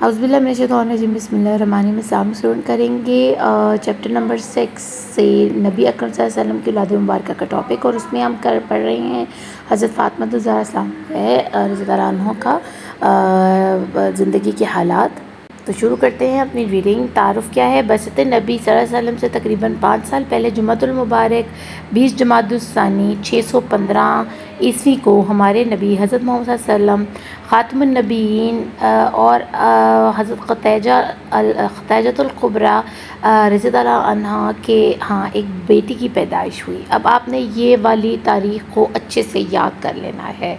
اعوذ باللہ من الشیطان الرجیم، بسم اللہ الرحمن الرحیم۔ اسلام اسٹوڈنٹ کریں گے چیپٹر نمبر 6 سے نبی اکرم صلی اللہ علیہ وسلم کی اولاد مبارکہ کا ٹاپک، اور اس میں ہم پڑھ رہے ہیں حضرت فاطمہ الزہرا السلام رضی اللہ عنہ کا زندگی کے حالات۔ تو شروع کرتے ہیں اپنی ریڈنگ۔ تعارف کیا ہے؟ بعثت نبی صلی اللہ علیہ وسلم سے تقریباً 5 سال پہلے جمعۃ المبارک 20 جمادی الثانی 615 عیسوی کو ہمارے نبی حضرت محمد صلی اللہ علیہ وسلم خاتم النبیین اور حضرت خدیجہ الکبریٰ رضی اللہ عنہا کے ہاں ایک بیٹی کی پیدائش ہوئی۔ اب آپ نے یہ والی تاریخ کو اچھے سے یاد کر لینا ہے،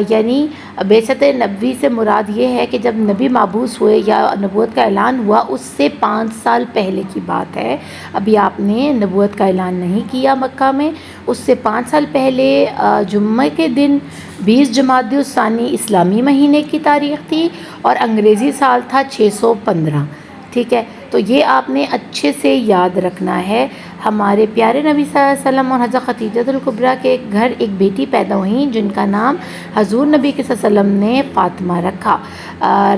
یعنی بعثت نبوی سے مراد یہ ہے کہ جب نبی مبعوث ہوئے یا نبوت کا اعلان ہوا اس سے 5 سال پہلے کی بات ہے۔ ابھی آپ نے نبوت کا اعلان نہیں کیا مکہ میں، اس سے 5 سال پہلے جمعہ کے دن 20 جمادی الثانی اسلامی مہینے کی تاریخ تھی اور انگریزی سال تھا 615۔ ٹھیک ہے، تو یہ آپ نے اچھے سے یاد رکھنا ہے۔ ہمارے پیارے نبی صلی اللہ علیہ وسلم اور حضرت خدیجہ الکبریٰ کے گھر ایک بیٹی پیدا ہوئی جن کا نام حضور نبی صلی اللہ علیہ وسلم نے فاطمہ رکھا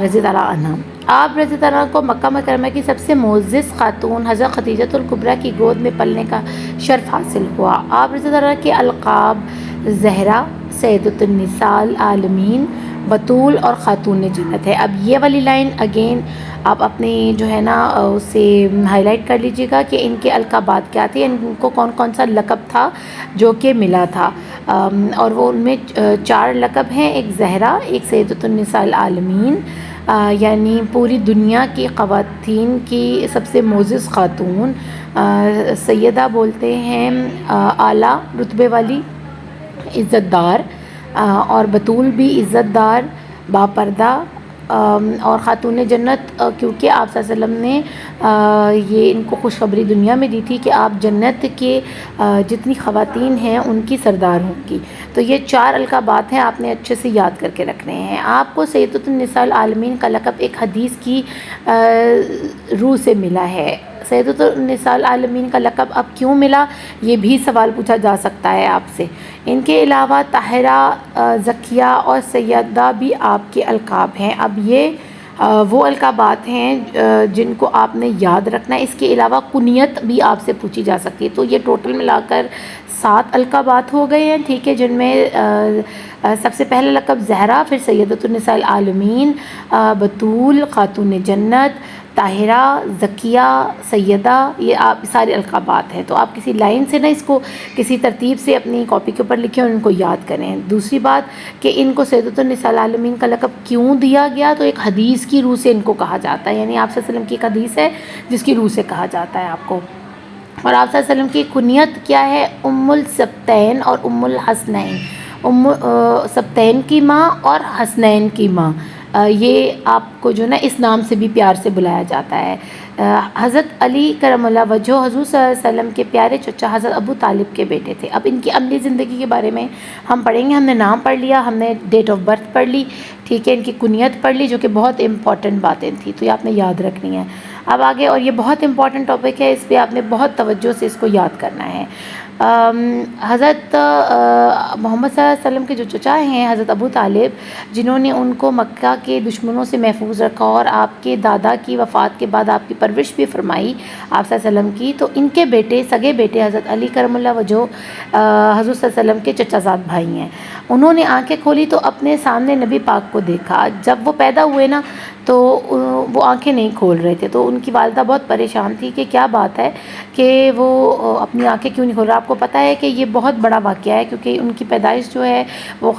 رضی اللہ عنہ۔ آپ رضی اللہ عنہ کو مکہ مکرمہ کی سب سے معزز خاتون حضرت خدیجہ الکبریٰ کی گود میں پلنے کا شرف حاصل ہوا۔ آپ رضی اللہ عنہ کے القاب زہرا، سیدۃ النساء العالمین، بطول اور خاتون جنت ہے۔ اب یہ والی لائن اگین آپ اپنے جو ہے نا اسے ہائی لائٹ کر لیجیے گا کہ ان کے القابات کیا تھے، ان کو کون کون سا لقب تھا جو کہ ملا تھا، اور وہ ان میں 4 لقب ہیں۔ ایک زہرا، ایک سیدۃ النساء العالمین، یعنی پوری دنیا کی خواتین کی سب سے معزز خاتون، سیدہ بولتے ہیں اعلیٰ رتبے والی، عزت دار، اور بطول بھی عزت دار، باپردہ، اور خاتون جنت کیونکہ آپ صلی اللہ علیہ وسلم نے یہ ان کو خوشخبری دنیا میں دی تھی کہ آپ جنت کے جتنی خواتین ہیں ان کی سردار ہوں گی۔ تو یہ 4 القابات ہیں، آپ نے اچھے سے یاد کر کے رکھنے ہیں۔ آپ کو سیدۃ النساء العالمین کا لقب ایک حدیث کی روح سے ملا ہے۔ سیدۃ النساء العالمین کا لقب اب کیوں ملا، یہ بھی سوال پوچھا جا سکتا ہے آپ سے۔ ان کے علاوہ طاہرہ، زکیہ اور سیدہ بھی آپ کے القاب ہیں۔ اب یہ وہ القابات ہیں جن کو آپ نے یاد رکھنا ہے۔ اس کے علاوہ کنیت بھی آپ سے پوچھی جا سکتی ہے۔ تو یہ ٹوٹل ملا کر 7 القابات ہو گئے ہیں، ٹھیک ہے، جن میں سب سے پہلا لقب زہرا، پھر سیدۃ النساء العالمین، بطول، خاتون جنت، طاہرہ، زکیہ، سیدہ، یہ آپ سارے القابات ہیں۔ تو آپ کسی لائن سے نہ اس کو کسی ترتیب سے اپنی کاپی کے اوپر لکھیں اور ان کو یاد کریں۔ دوسری بات کہ ان کو سیدۃ النساء العالمین کا لقب کیوں دیا گیا، تو ایک حدیث کی روح سے ان کو کہا جاتا ہے، یعنی آپ صلی اللہ علیہ وسلم کی ایک حدیث ہے جس کی روح سے کہا جاتا ہے آپ کو۔ اور آپ صلی اللہ علیہ وسلم کی کنیت کیا ہے؟ ام السبتین اور ام الحسنین، سبتین کی ماں اور حسنین کی ماں، یہ آپ کو جو نا اس نام سے بھی پیار سے بلایا جاتا ہے۔ حضرت علی کرم اللہ وجہہ حضور صلی اللہ علیہ وسلم کے پیارے چچا حضرت ابو طالب کے بیٹے تھے۔ اب ان کی عملی زندگی کے بارے میں ہم پڑھیں گے۔ ہم نے نام پڑھ لیا، ہم نے ڈیٹ آف برتھ پڑھ لی، ٹھیک ہے، ان کی کنیت پڑھ لی جو کہ بہت امپورٹنٹ باتیں تھیں، تو یہ آپ نے یاد رکھنی ہے۔ اب آگے، اور یہ بہت امپورٹنٹ ٹاپک ہے، اس پہ آپ نے بہت توجہ سے اس کو یاد کرنا ہے۔ حضرت محمد صلی اللہ علیہ وسلم کے جو چچا ہیں حضرت ابو طالب، جنہوں نے ان کو مکہ کے دشمنوں سے محفوظ رکھا اور آپ کے دادا کی وفات کے بعد آپ کی پرورش بھی فرمائی آپ صلی اللہ علیہ وسلم کی، تو ان کے بیٹے، سگے بیٹے حضرت علی کرم اللہ وجہہ حضور صلی اللہ علیہ وسلم کے چچا زاد بھائی ہیں۔ انہوں نے آنکھیں کھولی تو اپنے سامنے نبی پاک کو دیکھا۔ جب وہ پیدا ہوئے نا تو وہ آنکھیں نہیں کھول رہے تھے، تو ان کی والدہ بہت پریشان تھی کہ کیا بات ہے کہ وہ اپنی آنکھیں کیوں نہیں کھول رہا۔ آپ کو پتہ ہے کہ یہ بہت بڑا واقعہ ہے کیونکہ ان کی پیدائش جو ہے وہ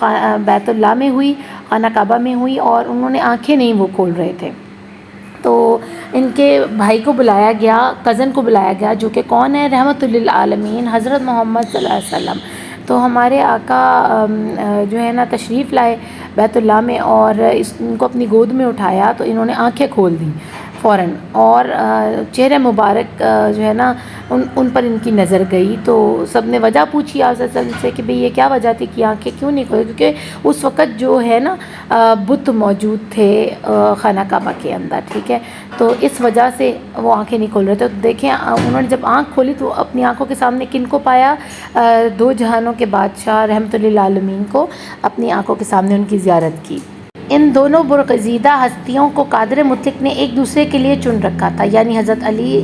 بیت اللہ میں ہوئی، خانہ کعبہ میں ہوئی، اور انہوں نے آنکھیں نہیں وہ کھول رہے تھے۔ تو ان کے بھائی کو بلایا گیا، کزن کو بلایا گیا، جو کہ کون ہے؟ رحمت للعالمین حضرت محمد صلی اللہ علیہ وسلم۔ تو ہمارے آقا جو ہے نا تشریف لائے بیت اللہ میں اور ان کو اپنی گود میں اٹھایا، تو انہوں نے آنکھیں کھول دیں فوراً، اور چہرہ مبارک جو ہے نا ان پر ان کی نظر گئی۔ تو سب نے وجہ پوچھی آپ صلی اللہ علیہ وسلم سے کہ بھئی یہ کیا وجہ تھی کہ آنکھیں کیوں نہیں کھولی، کیونکہ اس وقت جو ہے نا بت موجود تھے خانہ کعبہ کے اندر، ٹھیک ہے، تو اس وجہ سے وہ آنکھیں نہیں کھول رہے تھے۔ تو دیکھیں انہوں نے جب آنکھ کھولی تو اپنی آنکھوں کے سامنے کن کو پایا؟ 2 جہانوں کے بادشاہ رحمت للعالمین کو اپنی آنکھوں کے سامنے ان کی زیارت کی۔ ان دونوں برگزیدہ ہستیوں کو قادر مطلق نے ایک دوسرے کے لیے چن رکھا تھا، یعنی حضرت علی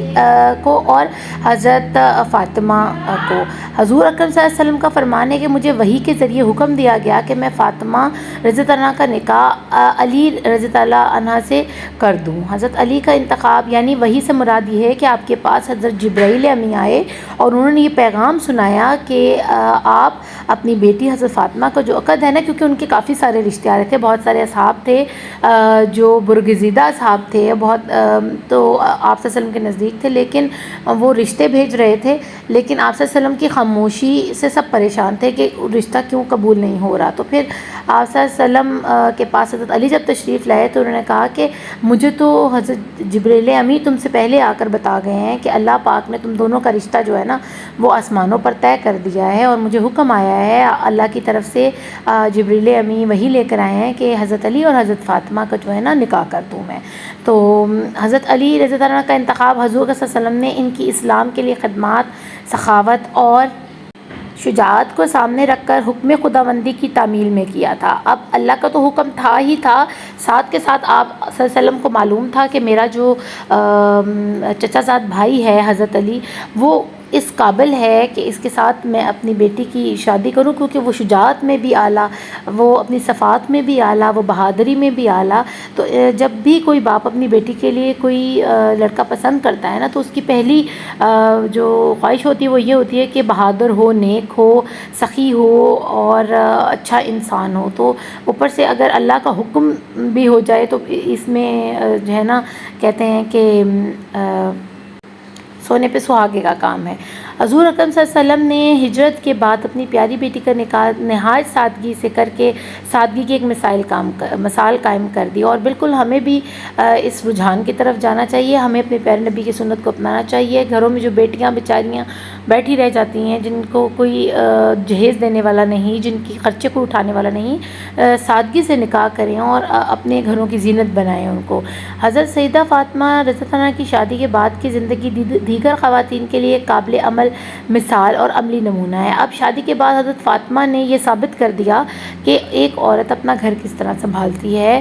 کو اور حضرت فاطمہ کو۔ حضور اکرم صلی اللہ علیہ وسلم کا فرمان ہے کہ مجھے وحی کے ذریعے حکم دیا گیا کہ میں فاطمہ رضی اللہ عنہ کا نکاح علی رضی اللہ عنہ سے کر دوں۔ حضرت علی کا انتخاب یعنی وحی سے مراد یہ ہے کہ آپ کے پاس حضرت جبرائیل امی آئے اور انہوں نے یہ پیغام سنایا کہ آپ اپنی بیٹی حضرت فاطمہ کا جو عقد ہے نا، کیونکہ ان کے کافی سارے رشتے آ رہے تھے، بہت سارے اصحاب تھے جو برگزیدہ اصحاب تھے، بہت تو آپ صلی اللہ علیہ وسلم کے نزدیک تھے، لیکن وہ رشتے بھیج رہے تھے، لیکن آپ صلی اللہ علیہ وسلم کی خاموشی سے سب پریشان تھے کہ رشتہ کیوں قبول نہیں ہو رہا۔ تو پھر آپ صلی اللہ علیہ وسلم کے پاس حضرت علی جب تشریف لائے تو انہوں نے کہا کہ مجھے تو حضرت جبرائیل امی تم سے پہلے آ کر بتا گئے ہیں کہ اللہ پاک نے تم دونوں کا رشتہ جو ہے نا وہ آسمانوں پر طے کر دیا ہے، اور مجھے حکم آیا ہے اللہ کی طرف سے، جبرائیل امی وہی لے کر آئے ہیں کہ حضرت علی اور حضرت فاطمہ کا جو ہے نا نکاح کر دوں میں۔ تو حضرت علی رضی اللہ عنہ کا انتخاب حضور صلی اللہ علیہ وسلم نے ان کی اسلام کے لیے خدمات، سخاوت اور شجاعت کو سامنے رکھ کر حکم خداوندی کی تعمیل میں کیا تھا۔ اب اللہ کا تو حکم تھا ہی تھا، ساتھ کے ساتھ آپ صلی اللہ علیہ وسلم کو معلوم تھا کہ میرا جو چچا زاد بھائی ہے حضرت علی، وہ اس قابل ہے کہ اس کے ساتھ میں اپنی بیٹی کی شادی کروں، کیونکہ وہ شجاعت میں بھی اعلیٰ، وہ اپنی صفات میں بھی اعلیٰ، وہ بہادری میں بھی اعلیٰ۔ تو جب بھی کوئی باپ اپنی بیٹی کے لیے کوئی لڑکا پسند کرتا ہے نا، تو اس کی پہلی جو خواہش ہوتی ہے وہ یہ ہوتی ہے کہ بہادر ہو، نیک ہو، سخی ہو اور اچھا انسان ہو۔ تو اوپر سے اگر اللہ کا حکم بھی ہو جائے تو اس میں جو ہے نا کہتے ہیں کہ سونے پہ سہاگے کا کام ہے۔ حضور اکرم صلی اللہ علیہ وسلم نے ہجرت کے بعد اپنی پیاری بیٹی کا نکاح نہایت سادگی سے کر کے سادگی کی ایک مثال قائم کر دی، اور بالکل ہمیں بھی اس رجحان کی طرف جانا چاہیے۔ ہمیں اپنے پیارے نبی کی سنت کو اپنانا چاہیے۔ گھروں میں جو بیٹیاں بیچاریاں بیٹھی رہ جاتی ہیں، جن کو کوئی جہیز دینے والا نہیں، جن کی خرچے کو اٹھانے والا نہیں، سادگی سے نکاح کریں اور اپنے گھروں کی زینت بنائیں ان کو۔ حضرت سیدہ فاطمہ رضی اللہ عنہ کی شادی کے بعد کی زندگی دیگر خواتین کے لیے قابل عمل مثال اور عملی نمونہ ہے۔ اب شادی کے بعد حضرت فاطمہ نے یہ ثابت کر دیا کہ ایک عورت اپنا گھر کس طرح سنبھالتی ہے،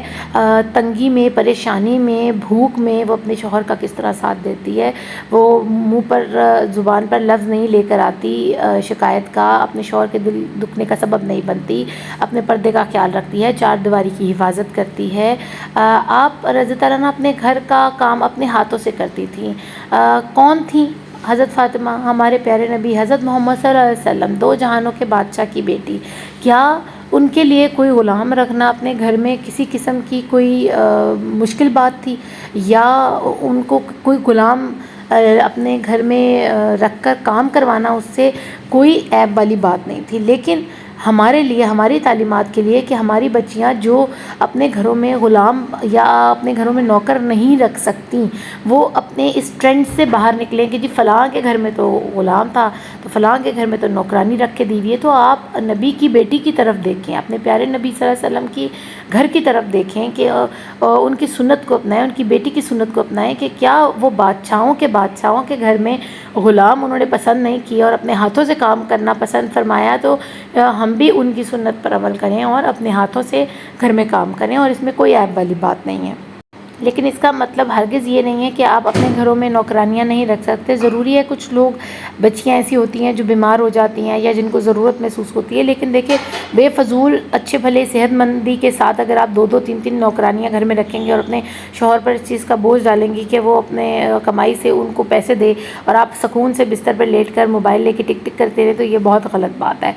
تنگی میں، پریشانی میں، بھوک میں وہ اپنے شوہر کا کس طرح ساتھ دیتی ہے، وہ منہ پر زبان پر لفظ نہیں لے کر آتی شکایت کا، اپنے شوہر کے دل دکھنے کا سبب نہیں بنتی، اپنے پردے کا خیال رکھتی ہے، چار دیواری کی حفاظت کرتی ہے۔ آپ رضی اللہ عنہ اپنے گھر کا کام اپنے ہاتھوں سے کرتی تھیں۔ کون تھیں حضرت فاطمہ؟ ہمارے پیارے نبی حضرت محمد صلی اللہ علیہ وسلم، دو جہانوں کے بادشاہ کی بیٹی۔ کیا ان کے لیے کوئی غلام رکھنا اپنے گھر میں کسی قسم کی کوئی مشکل بات تھی، یا ان کو کوئی غلام اپنے گھر میں رکھ کر کام کروانا اس سے کوئی عیب والی بات نہیں تھی؟ لیکن ہمارے لیے، ہماری تعلیمات کے لیے کہ ہماری بچیاں جو اپنے گھروں میں غلام یا اپنے گھروں میں نوکر نہیں رکھ سکتی، وہ اپنے اس ٹرینڈ سے باہر نکلیں کہ جی فلاں کے گھر میں تو غلام تھا تو فلاں کے گھر میں تو نوکرانی رکھ کے دی ہوئی ہے۔ تو آپ نبی کی بیٹی کی طرف دیکھیں، اپنے پیارے نبی صلی اللہ علیہ وسلم کی گھر کی طرف دیکھیں کہ ان کی سنت کو اپنائیں، ان کی بیٹی کی سنت کو اپنائیں کہ کیا وہ بادشاہوں کے گھر میں غلام انہوں نے پسند نہیں کیا اور اپنے ہاتھوں سے کام کرنا پسند فرمایا۔ تو ہم بھی ان کی سنت پر عمل کریں اور اپنے ہاتھوں سے گھر میں کام کریں، اور اس میں کوئی عیب والی بات نہیں ہے۔ لیکن اس کا مطلب ہرگز یہ نہیں ہے کہ آپ اپنے گھروں میں نوکرانیاں نہیں رکھ سکتے۔ ضروری ہے، کچھ لوگ بچیاں ایسی ہوتی ہیں جو بیمار ہو جاتی ہیں یا جن کو ضرورت محسوس ہوتی ہے، لیکن دیکھیں بے فضول اچھے بھلے صحت مندی کے ساتھ اگر آپ دو تین نوکرانیاں گھر میں رکھیں گے اور اپنے شوہر پر اس چیز کا بوجھ ڈالیں گی کہ وہ اپنے کمائی سے ان کو پیسے دے اور آپ سکون سے بستر پر لیٹ کر موبائل لے کے ٹک ٹک کرتے رہے، تو یہ بہت غلط بات ہے۔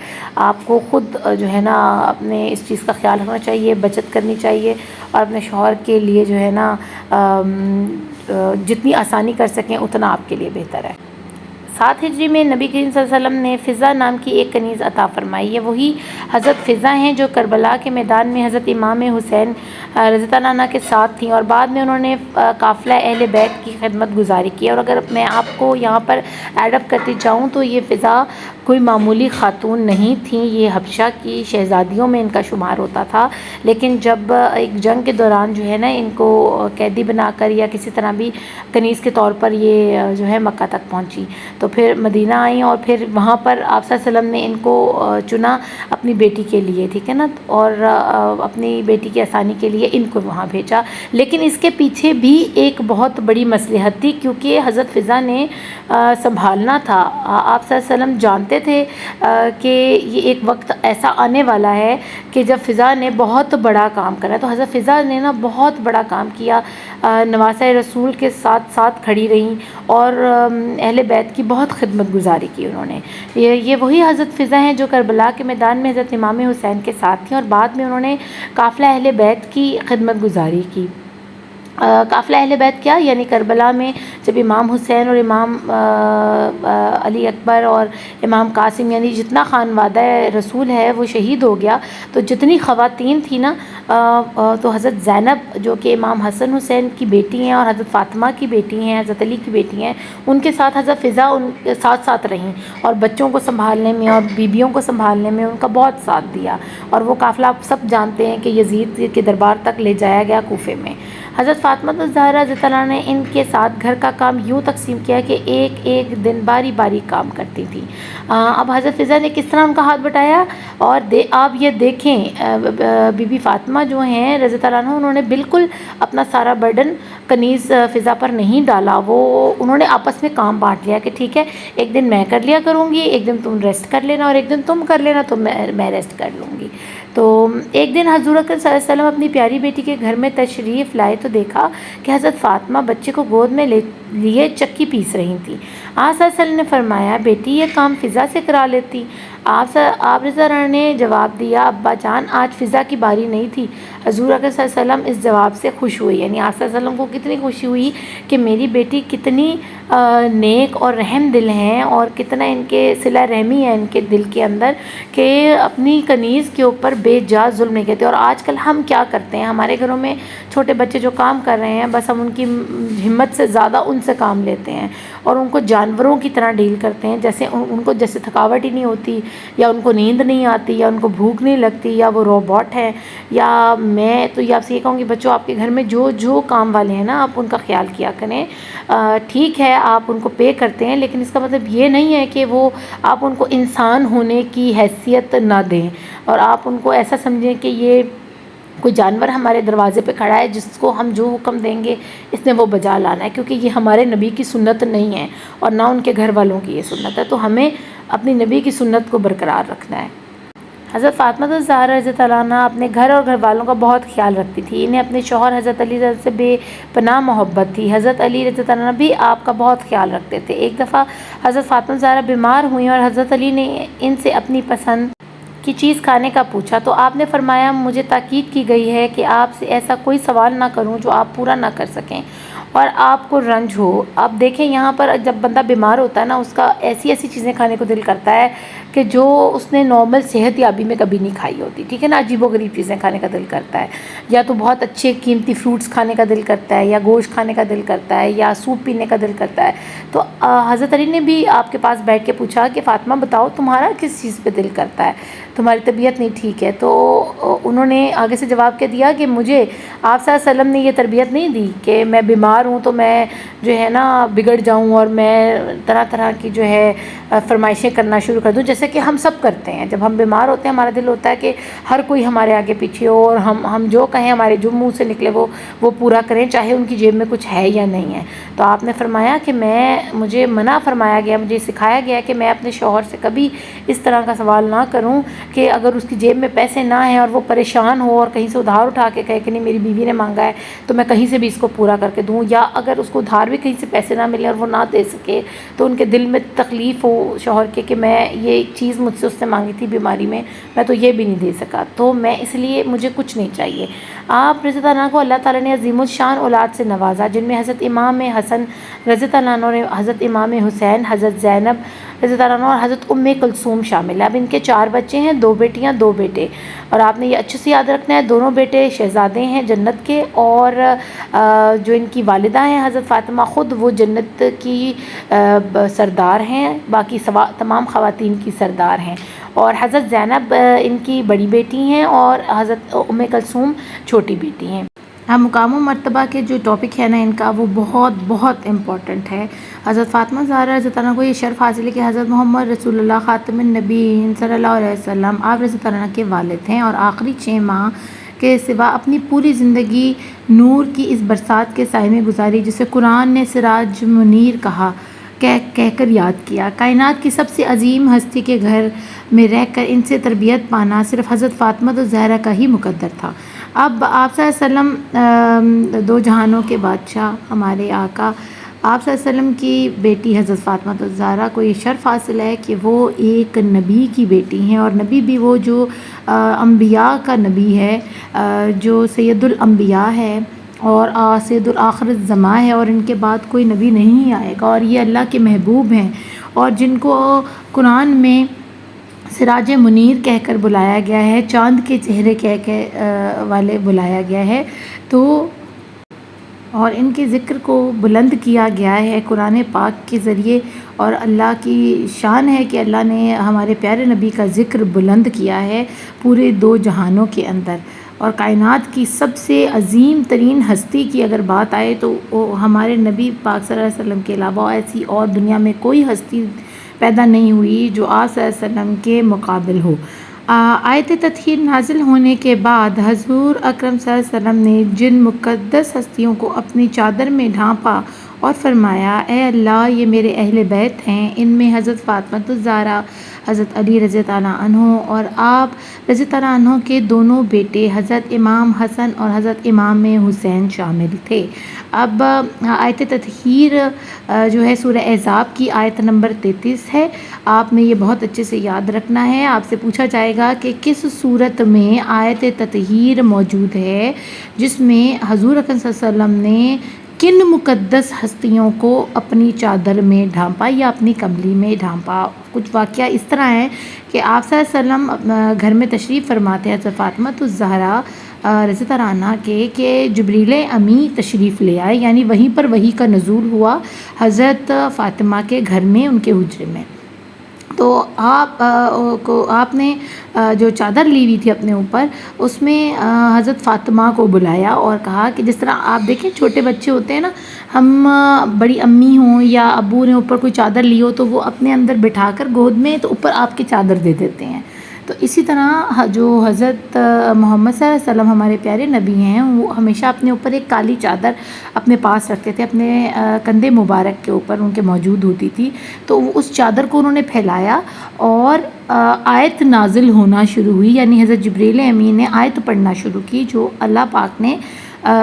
آپ کو خود جو ہے نا اپنے اس چیز کا خیال رکھنا چاہیے، بچت کرنی چاہیے، اور اپنے شوہر کے لیے جو ہے نا جتنی آسانی کر سکیں اتنا آپ کے لیے بہتر ہے۔ 7 ہجری میں نبی کریم صلی اللہ علیہ وسلم نے فضہ نام کی ایک کنیز عطا فرمائی ہے۔ وہی حضرت فضہ ہیں جو کربلا کے میدان میں حضرت امام حسین رضی اللہ عنہ کے ساتھ تھیں، اور بعد میں انہوں نے قافلہ اہل بیت کی خدمت گزاری کی۔ اور اگر میں آپ کو یہاں پر ایڈ اپ کرتی جاؤں تو یہ فضہ کوئی معمولی خاتون نہیں تھیں، یہ حبشہ کی شہزادیوں میں ان کا شمار ہوتا تھا، لیکن جب ایک جنگ کے دوران جو ہے نا ان کو قیدی بنا کر یا کسی طرح بھی کنیز کے طور پر یہ جو ہے مکہ تک پہنچی، تو پھر مدینہ آئیں اور پھر وہاں پر آپ صلی اللہ علیہ وسلم نے ان کو چنا اپنی بیٹی کے لیے، ٹھیک ہے نا، اور اپنی بیٹی کی آسانی کے لیے ان کو وہاں بھیجا۔ لیکن اس کے پیچھے بھی ایک بہت بڑی مصلحت تھی، کیونکہ حضرت فضا نے سنبھالنا تھا۔ آپ صلی اللہ علیہ وسلم جانتے تھے کہ یہ ایک وقت ایسا آنے والا ہے کہ جب فضا نے بہت بڑا کام کرا، تو حضرت فضا نے نا بہت بڑا کام کیا، نواسۂ رسول کے ساتھ ساتھ کھڑی رہیں اور اہل بیت کی بہت خدمت گزاری کی انہوں نے۔ یہ وہی حضرت فضا ہیں جو کربلا کے میدان میں حضرت امام حسین کے ساتھ تھیں، اور بعد میں انہوں نے قافلہ اہل بیت کی خدمت گزاری کی۔ قافلہ اہل بیت کیا؟ یعنی کربلا میں جب امام حسین اور امام علی اکبر اور امام قاسم، یعنی جتنا خانوادہ رسول ہے وہ شہید ہو گیا، تو جتنی خواتین تھیں نا، تو حضرت زینب جو کہ امام حسن حسین کی بیٹی ہیں اور حضرت فاطمہ کی بیٹی ہیں، حضرت علی کی بیٹی ہیں، ان کے ساتھ حضرت فضا ان کے ساتھ ساتھ رہیں اور بچوں کو سنبھالنے میں اور بیبیوں کو سنبھالنے میں ان کا بہت ساتھ دیا۔ اور وہ قافلہ آپ سب جانتے ہیں کہ یزید کے دربار تک لے جایا گیا کوفے میں۔ حضرت فاطمہ الزہرا رضی اللہ عنہا نے ان کے ساتھ گھر کا کام یوں تقسیم کیا کہ ایک ایک دن باری باری کام کرتی تھی۔ اب حضرت فضا نے کس طرح ان کا ہاتھ بٹایا، اور آپ یہ دیکھیں بی بی فاطمہ جو ہیں رضی اللہ عنہا، انہوں نے بالکل اپنا سارا برڈن کنیز فضا پر نہیں ڈالا، وہ انہوں نے آپس میں کام بانٹ لیا کہ ٹھیک ہے ایک دن میں کر لیا کروں گی، ایک دن تم ریسٹ کر لینا، اور ایک دن تم کر لینا تو میں ریسٹ کر لوں گی۔ تو ایک دن حضور اکرم صلی اللہ علیہ وسلم اپنی پیاری بیٹی کے گھر میں تشریف لائے تو دیکھا کہ حضرت فاطمہ بچے کو گود میں لیے چکی پیس رہی تھیں۔ آپ صلی اللہ علیہ وسلم نے فرمایا بیٹی یہ کام فضا سے کرا لیتی۔ آپ رضی اللہ عنہ نے جواب دیا ابا جان آج فضا کی باری نہیں تھی۔ حضور اکرم صلی اللہ علیہ وسلم اس جواب سے خوش ہوئی، یعنی آپ صلی اللہ علیہ وسلم کو کتنی خوشی ہوئی کہ میری بیٹی کتنی نیک اور رحم دل ہیں، اور کتنا ان کے صلہ رحمی ہے ان کے دل کے اندر کہ اپنی کنیز کے اوپر بے جا ظلم نہیں کرتے۔ اور آج کل ہم کیا کرتے ہیں، ہمارے گھروں میں چھوٹے بچے جو کام کر رہے ہیں بس ہم ان کی ہمت سے زیادہ ان سے کام لیتے ہیں اور ان کو جانوروں کی طرح ڈیل کرتے ہیں، جیسے ان کو جیسے تھکاوٹ ہی نہیں ہوتی، یا ان کو نیند نہیں آتی، یا ان کو بھوک نہیں لگتی، یا وہ روبوٹ ہے۔ یا میں تو یہ آپ سے یہ کہوں گی بچوں آپ کے گھر میں جو کام والے ہیں نا آپ ان کا خیال کیا کریں۔ ٹھیک ہے آپ ان کو پے کرتے ہیں، لیکن اس کا مطلب یہ نہیں ہے کہ وہ آپ ان کو انسان ہونے کی حیثیت نہ دیں اور آپ ان کو ایسا سمجھیں کہ یہ کوئی جانور ہمارے دروازے پہ کھڑا ہے جس کو ہم جو حکم دیں گے اس نے وہ بجا لانا ہے، کیونکہ یہ ہمارے نبی کی سنت نہیں ہے اور نہ ان کے گھر والوں کی یہ سنت ہے۔ تو ہمیں اپنی نبی کی سنت کو برقرار رکھنا ہے۔ حضرت فاطمہ الزہرا رضی اللہ عنہا اپنے گھر اور گھر والوں کا بہت خیال رکھتی تھی، انہیں اپنے شوہر حضرت علی رضی اللہ عنہ سے بے پناہ محبت تھی۔ حضرت علی رضی اللہ عنہ بھی آپ کا بہت خیال رکھتے تھے۔ ایک دفعہ حضرت فاطمہ الزہرا بیمار ہوئیں اور حضرت علی نے ان سے اپنی پسند کی چیز کھانے کا پوچھا تو آپ نے فرمایا مجھے تاکید کی گئی ہے کہ آپ سے ایسا کوئی سوال نہ کروں جو آپ پورا نہ کر سکیں اور آپ کو رنج ہو۔ اب دیکھیں یہاں پر جب بندہ بیمار ہوتا ہے نا اس کا ایسی چیزیں کھانے کو دل کرتا ہے کہ جو اس نے نارمل صحت یابی میں کبھی نہیں کھائی ہوتی، ٹھیک ہے نا، عجیب و غریب چیزیں کھانے کا دل کرتا ہے، یا تو بہت اچھے قیمتی فروٹس کھانے کا دل کرتا ہے، یا گوشت کھانے کا دل کرتا ہے، یا سوپ پینے کا دل کرتا ہے۔ تو حضرت علی نے بھی آپ کے پاس بیٹھ کے پوچھا کہ فاطمہ بتاؤ تمہارا کس چیز پہ دل کرتا ہے، تمہاری طبیعت نہیں ٹھیک ہے؟ تو انہوں نے آگے سے جواب کیا دیا کہ مجھے آپ صلی اللہ علیہ وسلم نے یہ تربیت نہیں دی کہ میں بیمار ہوں تو میں جو ہے نا بگڑ جاؤں اور میں طرح طرح کی جو ہے فرمائشیں کرنا شروع کر دوں، جیسے کہ ہم سب کرتے ہیں۔ جب ہم بیمار ہوتے ہیں ہمارا دل ہوتا ہے کہ ہر کوئی ہمارے آگے پیچھے ہو اور ہم جو کہیں ہمارے جو منہ سے نکلے وہ پورا کریں، چاہے ان کی جیب میں کچھ ہے یا نہیں ہے۔ تو آپ نے فرمایا کہ مجھے منع فرمایا گیا، مجھے سکھایا گیا کہ میں اپنے شوہر سے کبھی اس طرح کا سوال نہ کروں کہ اگر اس کی جیب میں پیسے نہ ہیں اور وہ پریشان ہو اور کہیں سے ادھار اٹھا کے کہے کہ نہیں میری بیوی نے مانگا ہے تو میں کہیں سے بھی اس کو پورا کر کے دوں، یا اگر اس کو ادھار بھی کہیں سے پیسے نہ ملے اور وہ نہ دے سکے تو ان کے دل میں تکلیف ہو شوہر کے کہ میں یہ چیز مجھ سے اس نے مانگی تھی بیماری میں تو یہ بھی نہیں دے سکا، تو میں اس لیے مجھے کچھ نہیں چاہیے۔ آپ رضی اللہ عنہ کو اللہ تعالیٰ نے عظیم الشان اولاد سے نوازا، جن میں حضرت امام حسن رضی اللہ عنہ، حضرت امام حسین، حضرت زینب رضی اللہ عنہ اور حضرت کلثوم شامل ہے۔ اب ان کے 4 بچے ہیں، 2 بیٹیاں 2 بیٹے، اور آپ نے یہ اچھے سے یاد رکھنا ہے، دونوں بیٹے شہزادے ہیں جنت کے، اور جو ان کی والدہ ہیں حضرت فاطمہ خود وہ جنت کی سردار ہیں، باقی تمام خواتین کی سردار ہیں، اور حضرت زینب ان کی بڑی بیٹی ہیں اور حضرت کلثوم چھوٹی بیٹی ہیں۔ ہم مقام و مرتبہ کے جو ٹاپک ہے نا ان کا وہ بہت بہت امپورٹنٹ ہے۔ حضرت فاطمہ زہرا رضی اللہ عنہ کو یہ شرف حاصل ہے کہ حضرت محمد رسول اللہ خاتم النبیین صلی اللہ علیہ وسلم آپ رضی اللہ عنہ کے والد ہیں، اور آخری 6 ماہ کے سوا اپنی پوری زندگی نور کی اس برسات کے سائے میں گزاری جسے قرآن نے سراج منیر کہہ کر یاد کیا۔ کائنات کی سب سے عظیم ہستی کے گھر میں رہ کر ان سے تربیت پانا صرف حضرت فاطمہ زہرا کا ہی مقدر تھا۔ اب آپ صلی اللہ علیہ وسلم 2 جہانوں کے بادشاہ ہمارے آقا آپ صلی اللہ علیہ وسلم کی بیٹی حضرت فاطمہ زہرا کو یہ شرف حاصل ہے کہ وہ ایک نبی کی بیٹی ہیں، اور نبی بھی وہ جو انبیاء کا نبی ہے، جو سید الانبیاء ہے اور سید الآخر الزماں ہے، اور ان کے بعد کوئی نبی نہیں آئے گا، اور یہ اللہ کے محبوب ہیں، اور جن کو قرآن میں سراج منیر کہہ کر بلایا گیا ہے، چاند کے چہرے والے بلایا گیا ہے، تو اور ان کے ذکر کو بلند کیا گیا ہے قرآن پاک کے ذریعے، اور اللہ کی شان ہے کہ اللہ نے ہمارے پیارے نبی کا ذکر بلند کیا ہے پورے 2 جہانوں کے اندر۔ اور کائنات کی سب سے عظیم ترین ہستی کی اگر بات آئے تو ہمارے نبی پاک صلی اللہ علیہ وسلم کے علاوہ ایسی اور دنیا میں کوئی ہستی پیدا نہیں ہوئی جو آپ صلی اللہ علیہ وسلم کے مقابل ہو۔ آیت تطہیر نازل ہونے کے بعد حضور اکرم صلی اللہ علیہ وسلم نے جن مقدس ہستیوں کو اپنی چادر میں ڈھانپا اور فرمایا اے اللہ یہ میرے اہل بیت ہیں، ان میں حضرت فاطمہ الزہرا، حضرت علی رضی اللہ عنہ اور آپ رضی اللہ عنہ کے دونوں بیٹے حضرت امام حسن اور حضرت امام حسین شامل تھے۔ اب آیت تطہیر جو ہے سورہ احزاب کی آیت نمبر 33 ہے، آپ نے یہ بہت اچھے سے یاد رکھنا ہے۔ آپ سے پوچھا جائے گا کہ کس صورت میں آیت تطہیر موجود ہے جس میں حضور اکرم صلی اللہ علیہ وسلم نے کن مقدس ہستیوں کو اپنی چادر میں ڈھانپا یا اپنی کملی میں ڈھانپا۔ کچھ واقعہ اس طرح ہیں کہ آپ صلی اللہ علیہ وسلم گھر میں تشریف فرماتے ہیں حضرت فاطمہ الزہرا رضی اللہ عنہا کے کہ جبریل امی تشریف لے آئے، یعنی وہیں پر وحی کا نزول ہوا حضرت فاطمہ کے گھر میں ان کے حجرے میں۔ تو آپ نے جو چادر لی ہوئی تھی اپنے اوپر اس میں حضرت فاطمہ کو بلایا اور کہا کہ جس طرح آپ دیکھیں چھوٹے بچے ہوتے ہیں نا، ہم بڑی امی ہوں یا ابو نے اوپر کوئی چادر لی ہو تو وہ اپنے اندر بٹھا کر گود میں تو اوپر آپ کی چادر دے دیتے ہیں، تو اسی طرح جو حضرت محمد صلی اللہ علیہ وسلم ہمارے پیارے نبی ہیں وہ ہمیشہ اپنے اوپر ایک کالی چادر اپنے پاس رکھتے تھے، اپنے کندھے مبارک کے اوپر ان کے موجود ہوتی تھی، تو اس چادر کو انہوں نے پھیلایا اور آیت نازل ہونا شروع ہوئی، یعنی حضرت جبریل امین نے آیت پڑھنا شروع کی جو اللہ پاک نے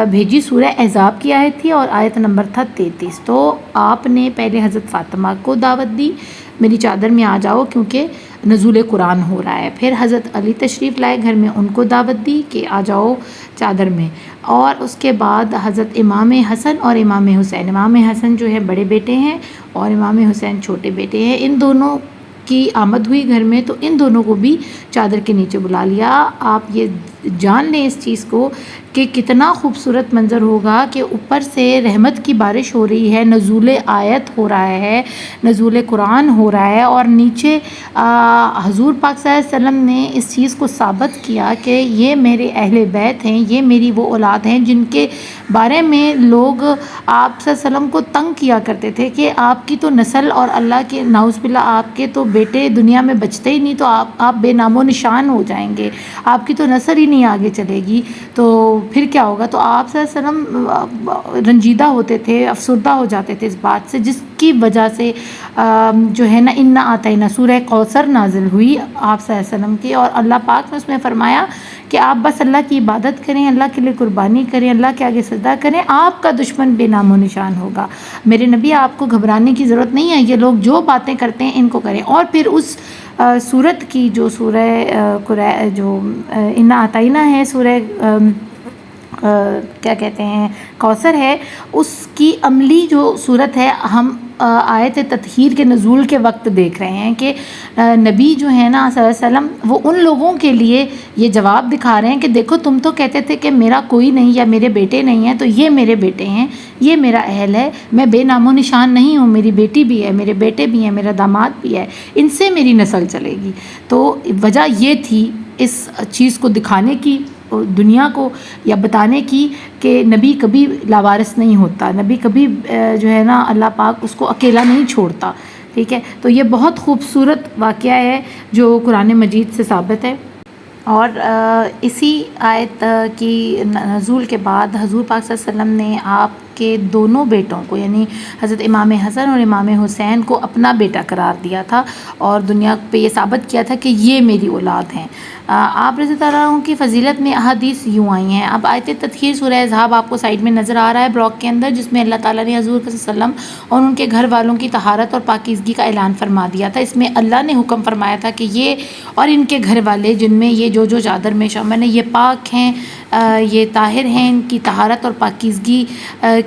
بھیجی، سورہ احزاب کی آیت تھی اور آیت نمبر تھا 33۔ تو آپ نے پہلے حضرت فاطمہ کو دعوت دی میری چادر میں آ جاؤ کیونکہ نزول قرآن ہو رہا ہے، پھر حضرت علی تشریف لائے گھر میں، ان کو دعوت دی کہ آ جاؤ چادر میں، اور اس کے بعد حضرت امام حسن اور امام حسین، امام حسن جو ہے بڑے بیٹے ہیں اور امام حسین چھوٹے بیٹے ہیں، ان دونوں کی آمد ہوئی گھر میں، تو ان دونوں کو بھی چادر کے نیچے بلا لیا۔ آپ یہ جان لیں اس چیز کو کہ کتنا خوبصورت منظر ہوگا کہ اوپر سے رحمت کی بارش ہو رہی ہے، نزول آیت ہو رہا ہے، نزول قرآن ہو رہا ہے، اور نیچے حضور پاک صلی اللہ علیہ وسلم نے اس چیز کو ثابت کیا کہ یہ میرے اہل بیت ہیں، یہ میری وہ اولاد ہیں جن کے بارے میں لوگ آپ صلی اللہ علیہ وسلم کو تنگ کیا کرتے تھے کہ آپ کی تو نسل اور اللہ کے نعوذ باللہ آپ کے تو بیٹے دنیا میں بچتے ہی نہیں، تو آپ بے نام و نشان ہو جائیں گے، آپ کی تو نسل ہی نہیں آگے چلے گی، تو پھر کیا ہوگا؟ تو آپ صلی اللہ علیہ وسلم رنجیدہ ہوتے تھے، افسردہ ہو جاتے تھے اس بات سے، جس کی وجہ سے جو ہے نا انا آتینا سورہ کوثر نازل ہوئی آپ صلی اللہ علیہ وسلم کی، اور اللہ پاک نے اس میں فرمایا کہ آپ بس اللہ کی عبادت کریں، اللہ کے لیے قربانی کریں، اللہ کے آگے سجدہ کریں، آپ کا دشمن بے نام و نشان ہوگا۔ میرے نبی آپ کو گھبرانے کی ضرورت نہیں ہے، یہ لوگ جو باتیں کرتے ہیں ان کو کریں۔ اور پھر اس سورت کی جو سورہ جو انا آتینا ہے، سورہ کیا کہتے ہیں کوثر ہے، اس کی عملی جو صورت ہے ہم آیت تطہیر کے نزول کے وقت دیکھ رہے ہیں کہ نبی جو ہے نا صلی اللہ علیہ وسلم وہ ان لوگوں کے لیے یہ جواب دکھا رہے ہیں کہ دیکھو تم تو کہتے تھے کہ میرا کوئی نہیں یا میرے بیٹے نہیں ہیں، تو یہ میرے بیٹے ہیں، یہ میرا اہل ہے، میں بے نام و نشان نہیں ہوں، میری بیٹی بھی ہے، میرے بیٹے بھی ہیں، میرا داماد بھی ہے، ان سے میری نسل چلے گی۔ تو وجہ یہ تھی اس چیز کو دکھانے کی دنیا کو یا بتانے کی کہ نبی کبھی لاوارث نہیں ہوتا، نبی کبھی جو ہے نا اللہ پاک اس کو اکیلا نہیں چھوڑتا، ٹھیک ہے۔ تو یہ بہت خوبصورت واقعہ ہے جو قرآن مجید سے ثابت ہے۔ اور اسی آیت کی نزول کے بعد حضور پاک صلی اللہ علیہ وسلم نے آپ کے دونوں بیٹوں کو یعنی حضرت امام حسن اور امام حسین کو اپنا بیٹا قرار دیا تھا اور دنیا پہ یہ ثابت کیا تھا کہ یہ میری اولاد ہیں۔ آپ رضی اللہ عنہ کی فضیلت میں احادیث یوں آئی ہیں۔ اب آیت تطہیر سورہ احزاب آپ کو سائیڈ میں نظر آ رہا ہے بلاک کے اندر، جس میں اللہ تعالیٰ نے حضور صلی اللہ علیہ وسلم اور ان کے گھر والوں کی طہارت اور پاکیزگی کا اعلان فرما دیا تھا۔ اس میں اللہ نے حکم فرمایا تھا کہ یہ اور ان کے گھر والے جن میں یہ جو چادر میں شامل ہیں یہ پاک ہیں، یہ طاہر ہیں، ان کی طہارت اور پاکیزگی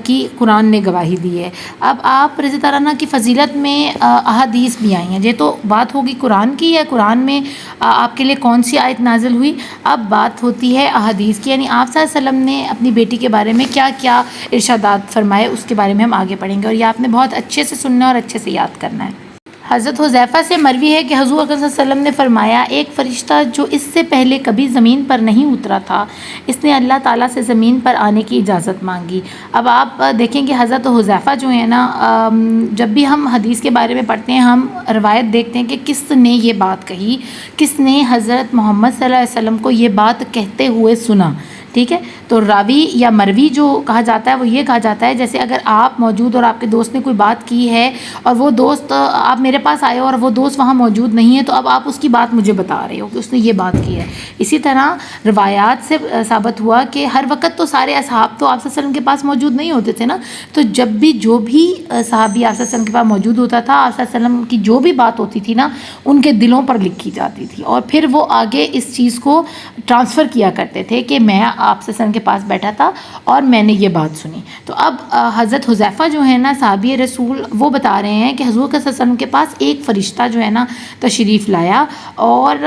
کی قرآن نے گواہی دی ہے۔ اب آپ رضی اللہ عنہ کی فضیلت میں احادیث بھی آئی ہیں۔ یہ تو بات ہوگی قرآن کی، یا قرآن میں آپ کے لیے کون سی آیت نازل ہوئی، اب بات ہوتی ہے احادیث کی، یعنی آپ صلی اللہ علیہ وسلم نے اپنی بیٹی کے بارے میں کیا کیا ارشادات فرمائے، اس کے بارے میں ہم آگے پڑھیں گے، اور یہ آپ نے بہت اچھے سے سننا اور اچھے سے یاد کرنا ہے۔ حضرت حذیفہ سے مروی ہے کہ حضور اکرم صلی اللہ علیہ وسلم نے فرمایا، ایک فرشتہ جو اس سے پہلے کبھی زمین پر نہیں اترا تھا، اس نے اللہ تعالیٰ سے زمین پر آنے کی اجازت مانگی۔ اب آپ دیکھیں کہ حضرت حذیفہ جو ہے نا، جب بھی ہم حدیث کے بارے میں پڑھتے ہیں ہم روایت دیکھتے ہیں کہ کس نے یہ بات کہی، کس نے حضرت محمد صلی اللہ علیہ وسلم کو یہ بات کہتے ہوئے سنا، ٹھیک ہے۔ تو راوی یا مروی جو کہا جاتا ہے وہ یہ کہا جاتا ہے جیسے اگر آپ موجود اور آپ کے دوست نے کوئی بات کی ہے اور وہ دوست آپ میرے پاس آئے اور وہ دوست وہاں موجود نہیں ہے، تو اب آپ اس کی بات مجھے بتا رہے ہو کہ اس نے یہ بات کی ہے۔ اسی طرح روایات سے ثابت ہوا کہ ہر وقت تو سارے اصحاب تو آپ صلی اللہ علیہ وسلم کے پاس موجود نہیں ہوتے تھے نا، تو جب بھی جو بھی صحابی آپ صلی اللہ علیہ وسلم کے پاس موجود ہوتا تھا، آپ صلی اللہ علیہ وسلم کی جو بھی بات ہوتی تھی نا ان کے دلوں پر لکھی جاتی تھی، اور پھر وہ آگے اس چیز کو ٹرانسفر کیا کرتے تھے کہ میں آپ صلی اللہ علیہ وسلم کے پاس بیٹھا تھا اور میں نے یہ بات سنی۔ تو اب حضرت حذیفہ جو ہے نا صحابی رسول، وہ بتا رہے ہیں کہ حضور صلی اللہ علیہ وسلم کے پاس ایک فرشتہ جو ہے نا تشریف لایا، اور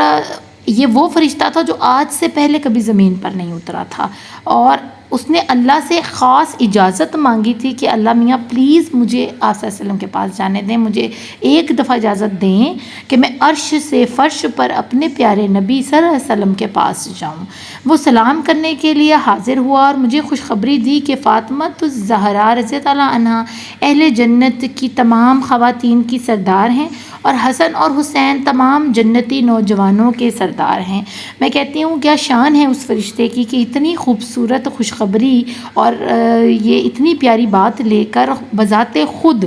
یہ وہ فرشتہ تھا جو آج سے پہلے کبھی زمین پر نہیں اترا تھا، اور اس نے اللہ سے خاص اجازت مانگی تھی کہ اللہ میاں پلیز مجھے آپ صلی اللہ علیہ وسلم کے پاس جانے دیں، مجھے ایک دفعہ اجازت دیں کہ میں عرش سے فرش پر اپنے پیارے نبی صلی اللہ علیہ وسلم کے پاس جاؤں۔ وہ سلام کرنے کے لیے حاضر ہوا اور مجھے خوشخبری دی کہ فاطمہ الزہرا رضی اللہ عنہا اہل جنت کی تمام خواتین کی سردار ہیں، اور حسن اور حسین تمام جنتی نوجوانوں کے سردار ہیں۔ میں کہتی ہوں کیا شان ہے اس فرشتے کی کہ اتنی خوبصورت خوشخبری اور یہ اتنی پیاری بات لے کر بذات خود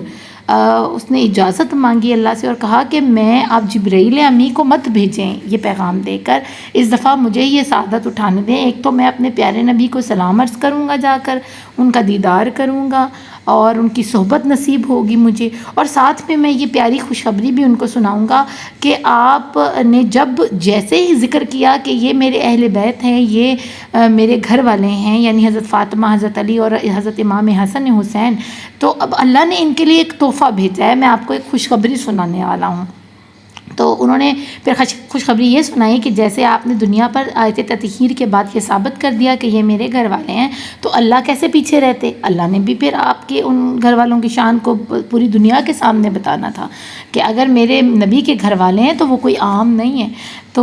اس نے اجازت مانگی اللہ سے اور کہا کہ میں آپ جبرائیل امی کو مت بھیجیں یہ پیغام دے کر، اس دفعہ مجھے یہ سعادت اٹھانے دیں، ایک تو میں اپنے پیارے نبی کو سلام عرض کروں گا، جا کر ان کا دیدار کروں گا اور ان کی صحبت نصیب ہوگی مجھے، اور ساتھ میں یہ پیاری خوشخبری بھی ان کو سناؤں گا کہ آپ نے جب جیسے ہی ذکر کیا کہ یہ میرے اہل بیت ہیں، یہ میرے گھر والے ہیں، یعنی حضرت فاطمہ، حضرت علی اور حضرت امام حسن حسین، تو اب اللہ نے ان کے لیے ایک تحفہ بھیجا ہے، میں آپ کو ایک خوشخبری سنانے والا ہوں۔ تو انہوں نے پھر خوشخبری یہ سنائی کہ جیسے آپ نے دنیا پر آیت تطہیر کے بعد یہ ثابت کر دیا کہ یہ میرے گھر والے ہیں، تو اللہ کیسے پیچھے رہتے؟ اللہ نے بھی پھر آپ کے ان گھر والوں کی شان کو پوری دنیا کے سامنے بتانا تھا کہ اگر میرے نبی کے گھر والے ہیں تو وہ کوئی عام نہیں ہے۔ تو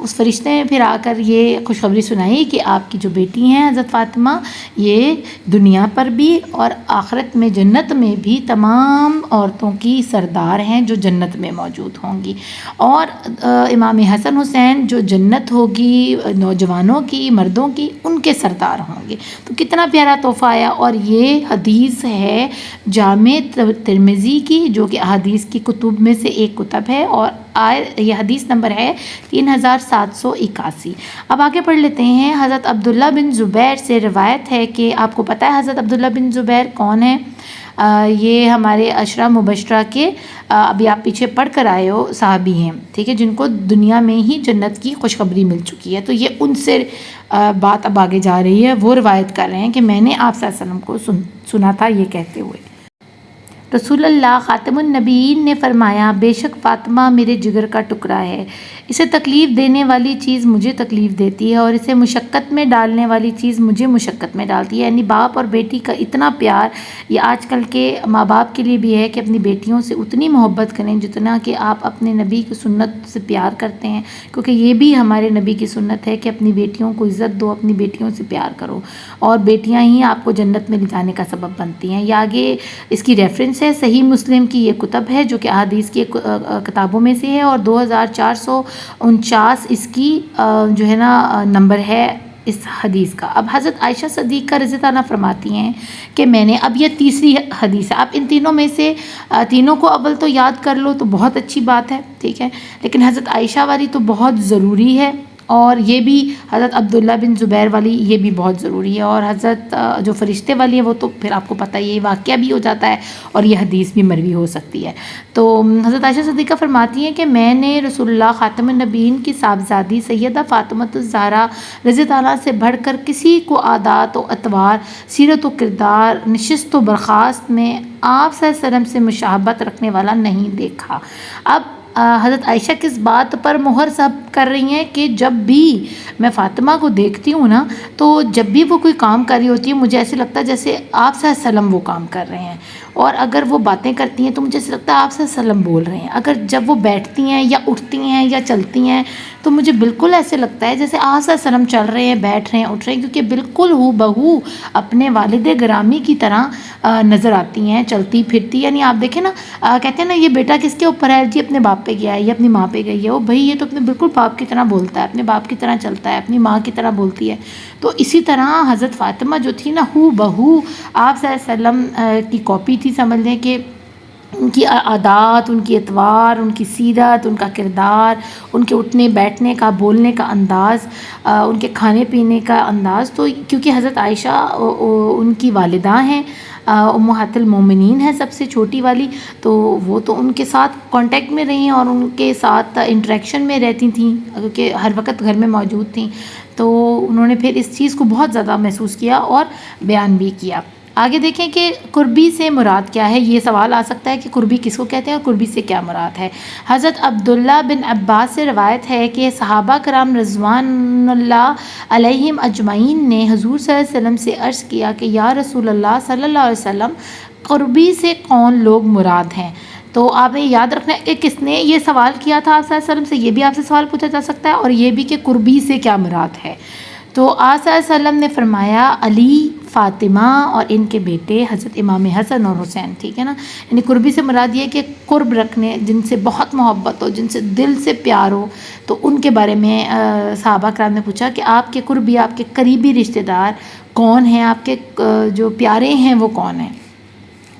اس فرشتے نے پھر آ کر یہ خوشخبری سنائی کہ آپ کی جو بیٹی ہیں حضرت فاطمہ، یہ دنیا پر بھی اور آخرت میں جنت میں بھی تمام عورتوں کی سردار ہیں جو جنت میں موجود ہوں گی، اور امام حسن حسین جو جنت ہوگی نوجوانوں کی، مردوں کی، ان کے سردار ہوں گے۔ تو کتنا پیارا تحفہ آیا، اور یہ حدیث ہے جامع ترمذی کی، جو کہ احادیث کی کتب میں سے ایک کتب ہے، اور یہ حدیث نمبر ہے 3781۔ اب آگے پڑھ لیتے ہیں۔ حضرت عبداللہ بن زبیر سے روایت ہے کہ آپ کو پتہ ہے حضرت عبداللہ بن زبیر کون ہے؟ یہ ہمارے عشرہ مبشرہ کے ابھی آپ پیچھے پڑھ کر آئے ہو صحابی ہیں، ٹھیک ہے، جن کو دنیا میں ہی جنت کی خوشخبری مل چکی ہے۔ تو یہ ان سے بات اب آگے جا رہی ہے، وہ روایت کر رہے ہیں کہ میں نے آپ صلی اللہ علیہ وسلم کو سنا تھا یہ کہتے ہوئے۔ رسول اللہ خاتم النبیین نے فرمایا بے شک فاطمہ میرے جگر کا ٹکڑا ہے، اسے تکلیف دینے والی چیز مجھے تکلیف دیتی ہے اور اسے مشقت میں ڈالنے والی چیز مجھے مشقت میں ڈالتی ہے۔ یعنی باپ اور بیٹی کا اتنا پیار، یہ آج کل کے ماں باپ کے لیے بھی ہے کہ اپنی بیٹیوں سے اتنی محبت کریں جتنا کہ آپ اپنے نبی کی سنت سے پیار کرتے ہیں، کیونکہ یہ بھی ہمارے نبی کی سنت ہے کہ اپنی بیٹیوں کو عزت دو، اپنی بیٹیوں سے پیار کرو، اور بیٹیاں ہی آپ کو جنت میں لے جانے کا سبب بنتی ہیں۔ یہ آگے اس کی ریفرنس ہے، صحیح مسلم کی یہ کتب ہے جو کہ احادیث کی کتابوں میں سے ہے، اور 2449 اس کی جو ہے نا نمبر ہے اس حدیث کا۔ اب حضرت عائشہ صدیقہ رضی اللہ عنہا فرماتی ہیں کہ میں نے، اب یہ تیسری حدیث ہے، اب ان تینوں میں سے تینوں کو اول تو یاد کر لو تو بہت اچھی بات ہے، ٹھیک ہے، لیکن حضرت عائشہ والی تو بہت ضروری ہے، اور یہ بھی حضرت عبداللہ بن زبیر والی یہ بھی بہت ضروری ہے، اور حضرت جو فرشتے والی ہے وہ تو پھر آپ کو پتہ ہے یہ واقعہ بھی ہو جاتا ہے اور یہ حدیث بھی مروی ہو سکتی ہے۔ تو حضرت عائشہ صدیقہ فرماتی ہیں کہ میں نے رسول اللہ خاتم النبیین کی صاحبزادی سیدہ فاطمہ الزہرا رضی اللہ عنہا سے بڑھ کر کسی کو عادات و اطوار، سیرت و کردار، نشست و برخاست میں آپ صلی اللہ علیہ وسلم سے مشابہت رکھنے والا نہیں دیکھا۔ اب حضرت عائشہ کس بات پر مہر ثبت کر رہی ہیں کہ جب بھی میں فاطمہ کو دیکھتی ہوں نا تو جب بھی وہ کوئی کام کر رہی ہوتی ہے مجھے ایسے لگتا ہے جیسے آپ صلی اللہ علیہ وسلم وہ کام کر رہے ہیں، اور اگر وہ باتیں کرتی ہیں تو مجھے ایسے لگتا ہے آپ صلی اللہ علیہ وسلم بول رہے ہیں، اگر جب وہ بیٹھتی ہیں یا اٹھتی ہیں یا چلتی ہیں تو مجھے بالکل ایسے لگتا ہے جیسے آپ صلی اللہ علیہ وسلم چل رہے ہیں، بیٹھ رہے ہیں، اٹھ رہے ہیں، کیونکہ بالکل ہو بہو اپنے والد گرامی کی طرح نظر آتی ہیں، چلتی پھرتی۔ یعنی آپ دیکھیں نا، کہتے ہیں نا یہ بیٹا کس کے اوپر ہے جی، اپنے باپ پہ گیا ہے، یہ اپنی ماں پہ گئی ہے، وہ بھائی یہ تو اپنے بالکل باپ کی طرح بولتا ہے، اپنے باپ کی طرح چلتا ہے، اپنی ماں کی طرح بولتی ہے۔ تو اسی طرح حضرت فاطمہ جو تھی نا ہو بہو آپ صلی اللہ علیہ وسلم کی کاپی تھی، سمجھ لیں کہ ان کی عادات، ان کی اطوار، ان کی سیرت، ان کا کردار، ان کے اٹھنے بیٹھنے کا، بولنے کا انداز، ان کے کھانے پینے کا انداز۔ تو کیونکہ حضرت عائشہ ان کی والدہ ہیں، امہات المومنین ہیں سب سے چھوٹی والی، تو وہ تو ان کے ساتھ کانٹیکٹ میں رہی ہیں اور ان کے ساتھ انٹریکشن میں رہتی تھیں، کیونکہ ہر وقت گھر میں موجود تھیں، تو انہوں نے پھر اس چیز کو بہت زیادہ محسوس کیا اور بیان بھی کیا۔ آگے دیکھیں کہ قربی سے مراد کیا ہے، یہ سوال آ سکتا ہے کہ قربی کس کو کہتے ہیں اور قربی سے کیا مراد ہے۔ حضرت عبداللہ بن عباس سے روایت ہے کہ صحابہ کرام رضوان اللہ علیہم اجمعین نے حضور صلی اللہ علیہ وسلم سے عرض کیا کہ یا رسول اللہ صلی اللہ علیہ وسلم، قربی سے کون لوگ مراد ہیں؟ تو آپ نے یاد رکھنا ہے کہ کس نے یہ سوال کیا تھا آپ صلی اللہ علیہ وسلم سے، یہ بھی آپ سے سوال پوچھا جا سکتا ہے، اور یہ بھی کہ قربی سے کیا مراد ہے۔ تو آپ صلی اللہ علیہ وسلم نے فرمایا علی، فاطمہ اور ان کے بیٹے حضرت امام حسن اور حسین، ٹھیک ہے نا۔ یعنی قربی سے مراد یہ کہ قرب رکھنے، جن سے بہت محبت ہو، جن سے دل سے پیار ہو، تو ان کے بارے میں صحابہ کرام نے پوچھا کہ آپ کے قربی، آپ کے قریبی رشتہ دار کون ہیں، آپ کے جو پیارے ہیں وہ کون ہیں۔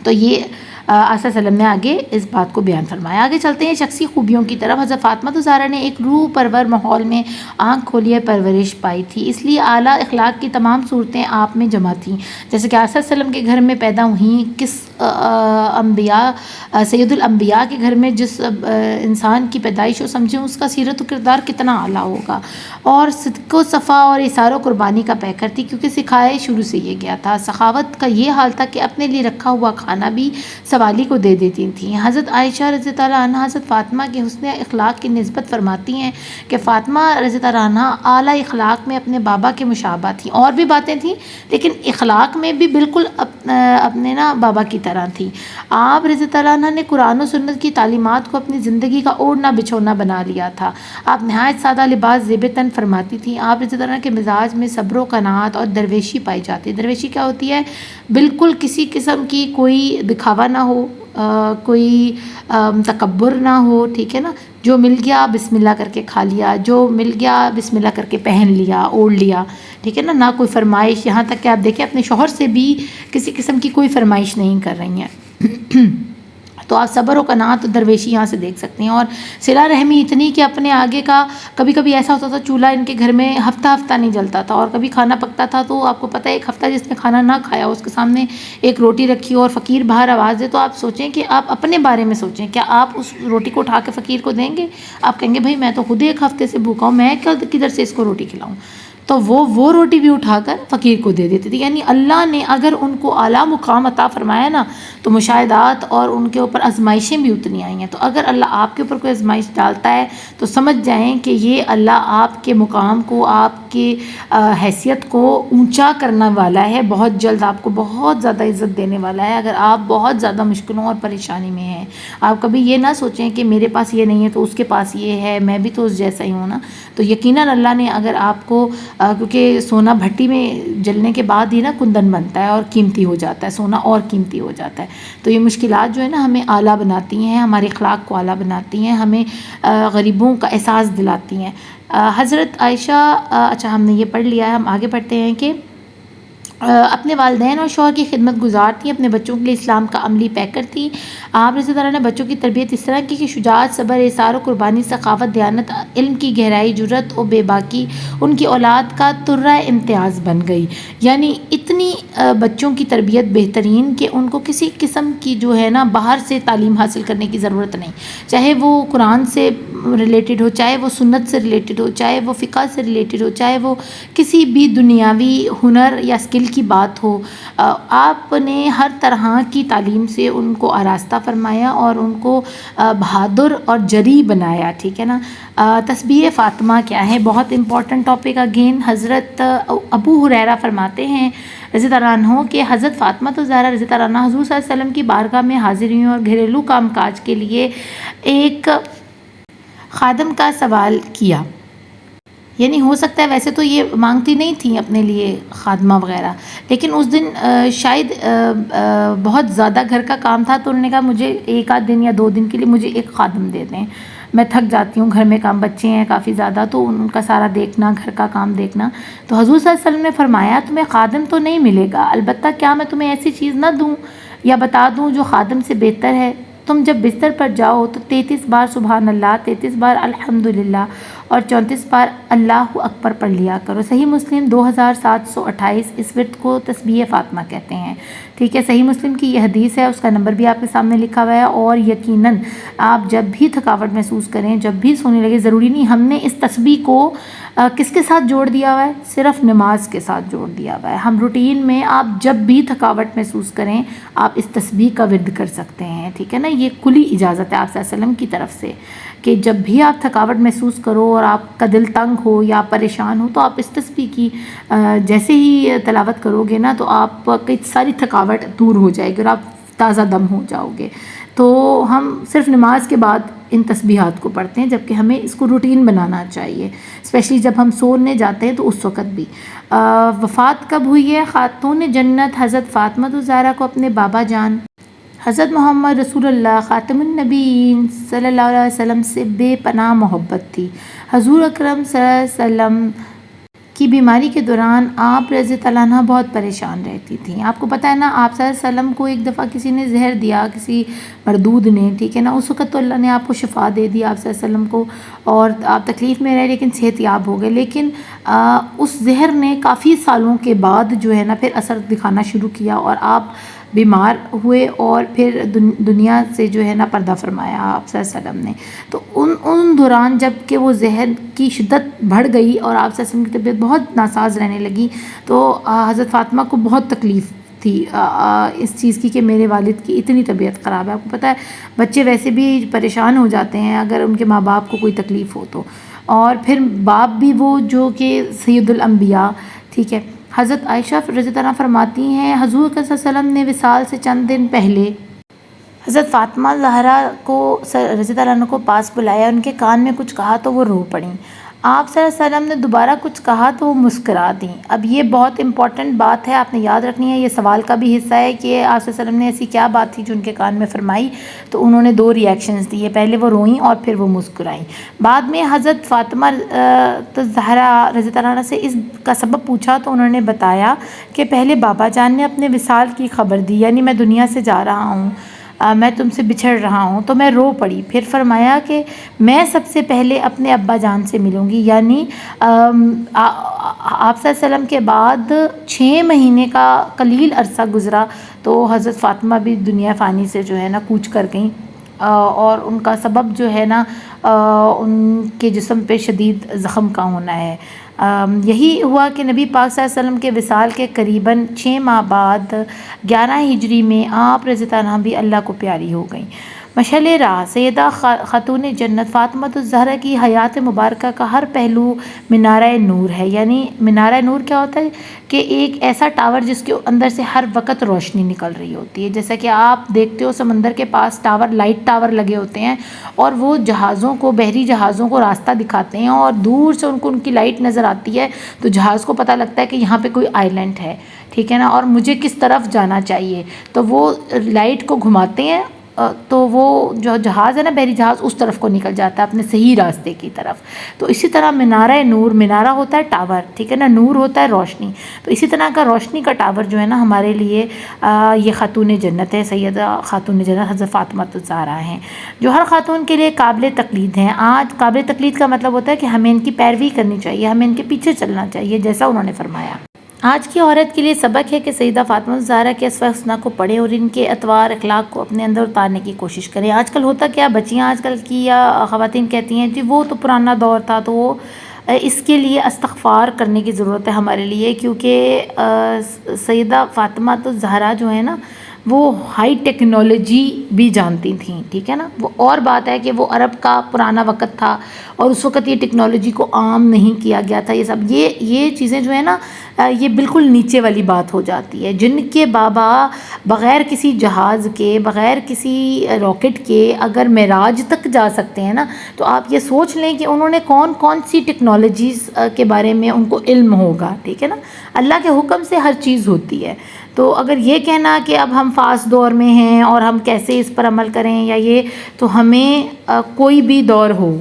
تو یہ آپ صلی اللہ علیہ وسلم نے آگے اس بات کو بیان فرمایا۔ آگے چلتے ہیں شخصی خوبیوں کی طرف۔ حضرت فاطمہ الزہرا نے ایک روح پرور ماحول میں آنکھ کھولیے پرورش پائی تھی، اس لیے اعلیٰ اخلاق کی تمام صورتیں آپ میں جمع تھیں۔ جیسے کہ آپ صلی اللہ علیہ وسلم کے گھر میں پیدا ہوئیں، کس انبیاء سید الانبیاء کے گھر میں جس انسان کی پیدائش ہو، سمجھیں اس کا سیرت و کردار کتنا اعلیٰ ہوگا، اور صدق و صفا اور اثار و قربانی کا پیکر تھی، کیونکہ سکھائے شروع سے یہ گیا تھا۔ سخاوت کا یہ حال تھا کہ اپنے لیے رکھا ہوا کھانا بھی سوالی کو دے دیتی تھیں۔ حضرت عائشہ رضی اللہ عنہا حضرت فاطمہ کے حسن اخلاق کی نسبت فرماتی ہیں کہ فاطمہ رضی اللہ عنہا اعلیٰ اخلاق میں اپنے بابا کے مشابہ تھیں، اور بھی باتیں تھیں لیکن اخلاق میں بھی بالکل اپنے نا بابا کی طرح تھیں۔ آپ رضی اللہ عنہ نے قرآن و سنت کی تعلیمات کو اپنی زندگی کا اوڑھنا بچھونا بنا لیا تھا۔ آپ نہایت سادہ لباس زیب تن فرماتی تھیں۔ آپ رضی اللہ عنہ کے مزاج میں صبر و قناعت اور درویشی پائی جاتی ہے۔ درویشی کیا ہوتی ہے؟ بالکل کسی قسم کی کوئی دکھاوا نہ ہو، کوئی تکبر نہ ہو، ٹھیک ہے نا، جو مل گیا بسم اللہ کر کے کھا لیا، جو مل گیا بسم اللہ کر کے پہن لیا، اوڑھ لیا، ٹھیک ہے نا، نہ کوئی فرمائش، یہاں تک کہ آپ دیکھیں اپنے شوہر سے بھی کسی قسم کی کوئی فرمائش نہیں کر رہی ہیں۔ تو آپ صبر و قناعت و درویشی یہاں سے دیکھ سکتے ہیں، اور صلہ رحمی اتنی کہ اپنے آگے کا کبھی کبھی ایسا ہوتا تھا چولہا ان کے گھر میں ہفتہ نہیں جلتا تھا، اور کبھی کھانا پکتا تھا تو آپ کو پتہ ہے ایک ہفتہ جس نے کھانا نہ کھایا اس کے سامنے ایک روٹی رکھی ہو اور فقیر باہر آواز دے، تو آپ سوچیں کہ آپ اپنے بارے میں سوچیں، کیا آپ اس روٹی کو اٹھا کے فقیر کو دیں گے؟ آپ کہیں گے بھائی میں تو خود ایک ہفتے سے بھوکا ہوں، میں کدھر سے اس کو روٹی کھلاؤں، تو وہ روٹی بھی اٹھا کر فقیر کو دے دیتی تھی. یعنی اللہ نے اگر ان کو اعلیٰ مقام عطا فرمایا نا تو مشاہدات اور ان کے اوپر آزمائشیں بھی اتنی آئی ہیں. تو اگر اللہ آپ کے اوپر کوئی آزمائش ڈالتا ہے تو سمجھ جائیں کہ یہ اللہ آپ کے مقام کو، آپ کی حیثیت کو اونچا کرنے والا ہے. بہت جلد آپ کو بہت زیادہ عزت دینے والا ہے. اگر آپ بہت زیادہ مشکلوں اور پریشانی میں ہیں، آپ کبھی یہ نہ سوچیں کہ میرے پاس یہ نہیں ہے تو اس کے پاس یہ ہے، میں بھی تو اس جیسا ہی ہوں نا. تو یقیناً اللہ نے اگر آپ کو کیونکہ سونا بھٹی میں جلنے کے بعد ہی نا کندن بنتا ہے اور قیمتی ہو جاتا ہے، سونا اور قیمتی ہو جاتا ہے. تو یہ مشکلات جو ہے نا ہمیں اعلیٰ بناتی ہیں، ہمارے اخلاق کو اعلیٰ بناتی ہیں، ہمیں غریبوں کا احساس دلاتی ہیں. حضرت عائشہ، اچھا ہم نے یہ پڑھ لیا ہے، ہم آگے پڑھتے ہیں کہ اپنے والدین اور شوہر کی خدمت گزار تھیں، اپنے بچوں کے لیے اسلام کا عملی پیکر تھیں. آپ رضی اللہ عنہ نے بچوں کی تربیت اس طرح کی کہ شجاعت، صبر، ایثار و قربانی، سخاوت، دیانت، علم کی گہرائی، جرأت و بے باکی ان کی اولاد کا ترہ امتیاز بن گئی. یعنی اتنی بچوں کی تربیت بہترین کہ ان کو کسی قسم کی جو ہے نا باہر سے تعلیم حاصل کرنے کی ضرورت نہیں، چاہے وہ قرآن سے ریلیٹڈ ہو، چاہے وہ سنت سے ریلیٹڈ ہو، چاہے وہ فقہ سے ریلیٹڈ ہو، چاہے وہ کسی بھی دنیاوی ہنر یا اسکل کی بات ہو. آپ نے ہر طرح کی تعلیم سے ان کو آراستہ فرمایا اور ان کو بہادر اور جری بنایا. ٹھیک ہے نا. تسبیح فاطمہ کیا ہے؟ بہت امپورٹنٹ ٹاپک. اگین حضرت ابو ہریرہ فرماتے ہیں رضی اللہ عنہ کہ حضرت فاطمہ الزہرا رضی اللہ عنہ حضور صلی اللہ علیہ وسلم کی بارگاہ میں حاضر ہوئیں اور گھریلو کام کاج کے لیے ایک خادم کا سوال کیا. یعنی ہو سکتا ہے ویسے تو یہ مانگتی نہیں تھیں اپنے لیے خادمہ وغیرہ، لیکن اس دن شاید بہت زیادہ گھر کا کام تھا تو انہوں نے کہا مجھے ایک آدھ دن یا 2 دن کے لیے مجھے ایک خادم دے دیں، میں تھک جاتی ہوں، گھر میں کام، بچے ہیں کافی زیادہ تو ان کا سارا دیکھنا، گھر کا کام دیکھنا. تو حضور صلی اللہ علیہ وسلم نے فرمایا تمہیں خادم تو نہیں ملے گا، البتہ کیا میں تمہیں ایسی چیز نہ دوں یا بتا دوں جو خادم سے بہتر ہے؟ تم جب بستر پر جاؤ تو 33 بار سبحان اللہ، 33 بار الحمدللہ اور 34 بار اللہ اکبر پڑھ لیا کرو. صحیح مسلم 2728. اس ورد کو تسبیح فاطمہ کہتے ہیں. ٹھیک ہے. صحیح مسلم کی یہ حدیث ہے، اس کا نمبر بھی آپ کے سامنے لکھا ہوا ہے. اور یقیناً آپ جب بھی تھکاوٹ محسوس کریں، جب بھی سونے لگے، ضروری نہیں ہم نے اس تسبیح کو کس کے ساتھ جوڑ دیا ہوا ہے؟ صرف نماز کے ساتھ جوڑ دیا ہوا ہے. ہم روٹین میں آپ جب بھی تھکاوٹ محسوس کریں آپ اس تسبیح کا ورد کر سکتے ہیں. ٹھیک ہے نا. یہ کھلی اجازت ہے آپ صلی اللہ علیہ وسلم کی طرف سے کہ جب بھی آپ تھکاوٹ محسوس کرو اور آپ کا دل تنگ ہو یا پریشان ہو تو آپ اس تسبیح کی جیسے ہی تلاوت کرو گے نا تو آپ کی ساری تھکاوٹ دور ہو جائے گی اور آپ تازہ دم ہو جاؤ گے. تو ہم صرف نماز کے بعد ان تسبیحات کو پڑھتے ہیں، جبکہ ہمیں اس کو روٹین بنانا چاہیے، اسپیشلی جب ہم سونے جاتے ہیں تو اس وقت بھی. وفات کب ہوئی ہے خاتون جنت حضرت فاطمہ الزہرا کو اپنے بابا جان حضرت محمد رسول اللہ خاتم النبیین صلی اللہ علیہ وسلم سے بے پناہ محبت تھی. حضور اکرم صلی اللہ علیہ وسلم کی بیماری کے دوران آپ رضی اللہ عنہ بہت پریشان رہتی تھیں. آپ کو پتہ ہے نا آپ صلی اللہ علیہ وسلم کو ایک دفعہ کسی نے زہر دیا، کسی مردود نے. ٹھیک ہے نا. اس وقت تو اللہ نے آپ کو شفا دے دی آپ صلی اللہ علیہ وسلم کو اور آپ تکلیف میں رہے لیکن صحت یاب ہو گئے. لیکن اس زہر نے کافی سالوں کے بعد جو ہے نا پھر اثر دکھانا شروع کیا اور آپ بیمار ہوئے اور پھر دنیا سے جو ہے نا پردہ فرمایا آپ صلی اللہ علیہ وسلم نے. تو ان دوران جب کہ وہ زہر کی شدت بڑھ گئی اور آپ صلی اللہ علیہ وسلم کی طبیعت بہت ناساز رہنے لگی تو حضرت فاطمہ کو بہت تکلیف تھی اس چیز کی کہ میرے والد کی اتنی طبیعت خراب ہے. آپ کو پتہ ہے بچے ویسے بھی پریشان ہو جاتے ہیں اگر ان کے ماں باپ کو کوئی تکلیف ہو تو، اور پھر باپ بھی وہ جو کہ سید الانبیاء. ٹھیک ہے. حضرت عائشہ رضی اللہ عنہ فرماتی ہیں حضور صلی اللہ علیہ وسلم نے وصال سے چند دن پہلے حضرت فاطمہ الزہرا کو رضی اللہ عنہ کو پاس بلایا، ان کے کان میں کچھ کہا تو وہ رو پڑیں. آپ صلی اللہ علیہ وسلم نے دوبارہ کچھ کہا تو وہ مسکرا دیں. اب یہ بہت امپورٹنٹ بات ہے، آپ نے یاد رکھنی ہے. یہ سوال کا بھی حصہ ہے کہ آپ صلی اللہ علیہ وسلم نے ایسی کیا بات تھی جو ان کے کان میں فرمائی. تو انہوں نے 2 ریئیکشنز دیے، پہلے وہ روئیں اور پھر وہ مسکرائیں. بعد میں حضرت فاطمہ الزہرا رضی اللہ عنہ سے اس کا سبب پوچھا تو انہوں نے بتایا کہ پہلے بابا جان نے اپنے وصال کی خبر دی، یعنی میں دنیا سے جا رہا ہوں، میں تم سے بچھڑ رہا ہوں، تو میں رو پڑی. پھر فرمایا کہ میں سب سے پہلے اپنے ابا جان سے ملوں گی. یعنی آپ صلی اللہ علیہ وسلم کے بعد 6 مہینے کا قلیل عرصہ گزرا تو حضرت فاطمہ بھی دنیا فانی سے جو ہے نا کوچ کر گئیں اور ان کا سبب جو ہے نا ان کے جسم پہ شدید زخم کا ہونا ہے. یہی ہوا کہ نبی پاک صلی اللہ علیہ وسلم کے وصال کے قریباً 6 ماہ بعد 11 ہجری میں آپ رضی اللہ عنہا بھی اللہ کو پیاری ہو گئیں۔ مشعل راہ سیدہ خاتون جنت فاطمہ الزہرا کی حیات مبارکہ کا ہر پہلو منارہ نور ہے۔ یعنی منارہ نور کیا ہوتا ہے کہ ایک ایسا ٹاور جس کے اندر سے ہر وقت روشنی نکل رہی ہوتی ہے، جیسا کہ آپ دیکھتے ہو سمندر کے پاس لائٹ ٹاور لگے ہوتے ہیں اور وہ جہازوں کو، بحری جہازوں کو راستہ دکھاتے ہیں اور دور سے ان کی لائٹ نظر آتی ہے تو جہاز کو پتہ لگتا ہے کہ یہاں پہ کوئی آئی لینڈ ہے، ٹھیک ہے نا، اور مجھے کس طرف جانا چاہیے، تو وہ لائٹ کو گھماتے ہیں تو وہ جو جہاز ہے نا، بحری جہاز، اس طرف کو نکل جاتا ہے اپنے صحیح راستے کی طرف۔ تو اسی طرح منارہ نور، منارہ ہوتا ہے ٹاور، ٹھیک ہے نا، نور ہوتا ہے روشنی، تو اسی طرح کا روشنی کا ٹاور جو ہے نا ہمارے لیے یہ خاتون جنت ہے، سیدہ خاتون جنت حضرت فاطمہ الزہرا ہیں، جو ہر خاتون کے لیے قابل تقلید ہیں۔ آج قابل تقلید کا مطلب ہوتا ہے کہ ہمیں ان کی پیروی کرنی چاہیے، ہمیں ان کے پیچھے چلنا چاہیے جیسا انہوں نے فرمایا۔ آج کی عورت کے لیے سبق ہے کہ سیدہ فاطمہ الزہرا کے اسوہ حسنہ کو پڑھیں اور ان کے اطوار اخلاق کو اپنے اندر اتارنے کی کوشش کریں۔ آج کل ہوتا کیا، بچیاں آج کل کی یا خواتین کہتی ہیں جی وہ تو پرانا دور تھا، تو وہ اس کے لیے استغفار کرنے کی ضرورت ہے ہمارے لیے، کیونکہ سیدہ فاطمہ الزہرا جو ہے نا وہ ہائی ٹیکنالوجی بھی جانتی تھیں، ٹھیک ہے نا۔ وہ اور بات ہے کہ وہ عرب کا پرانا وقت تھا اور اس وقت یہ ٹیکنالوجی کو عام نہیں کیا گیا تھا، یہ سب یہ چیزیں جو ہے نا یہ بالکل نیچے والی بات ہو جاتی ہے۔ جن کے بابا بغیر کسی جہاز کے، بغیر کسی راکٹ کے اگر معراج تک جا سکتے ہیں نا، تو آپ یہ سوچ لیں کہ انہوں نے کون سی ٹیکنالوجیز کے بارے میں ان کو علم ہوگا، ٹھیک ہے نا۔ اللہ کے حکم سے ہر چیز ہوتی ہے، تو اگر یہ کہنا کہ اب ہم فاسٹ دور میں ہیں اور ہم کیسے اس پر عمل کریں یا یہ، تو ہمیں کوئی بھی دور ہو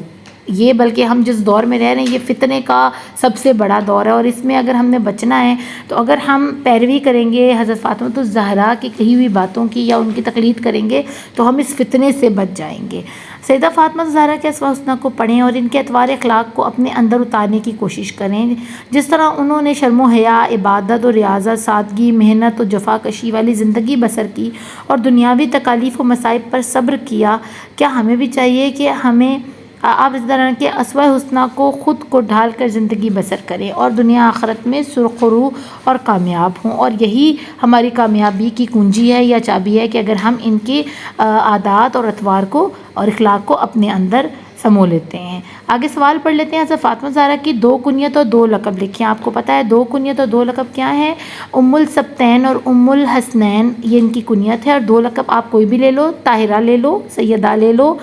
یہ، بلکہ ہم جس دور میں رہ رہے ہیں یہ فتنے کا سب سے بڑا دور ہے، اور اس میں اگر ہم نے بچنا ہے تو اگر ہم پیروی کریں گے حضرت فاطمہ الزہرا کی کہی ہوئی باتوں کی یا ان کی تقلید کریں گے تو ہم اس فتنے سے بچ جائیں گے۔ سیدہ فاطمہ الزہرا کے اسوہ حسنہ کو پڑھیں اور ان کے اطوار اخلاق کو اپنے اندر اتارنے کی کوشش کریں۔ جس طرح انہوں نے شرم و حیا، عبادت و ریاضت، سادگی، محنت و جفا کشی والی زندگی بسر کی اور دنیاوی تکالیف و مصائب پر صبر کیا، کیا ہمیں بھی چاہیے کہ ہمیں آپ اس طرح کے اسوہ حسنہ کو خود کو ڈھال کر زندگی بسر کریں اور دنیا آخرت میں سرخرو اور کامیاب ہوں، اور یہی ہماری کامیابی کی کنجی ہے یا چابی ہے کہ اگر ہم ان کے عادات اور اطوار کو اور اخلاق کو اپنے اندر سمو لیتے ہیں۔ آگے سوال پڑھ لیتے ہیں۔ حضرت فاطمہ الزہرا کی 2 کنیت اور 2 لقب لکھیں۔ آپ کو پتہ ہے 2 کنیت اور 2 لقب کیا ہیں؟ ام السبتین اور ام الحسنین یہ ان کی کنیت ہے، اور 2 لقب آپ کوئی بھی لے لو، طاہرہ لے لو، سیدہ لے لو،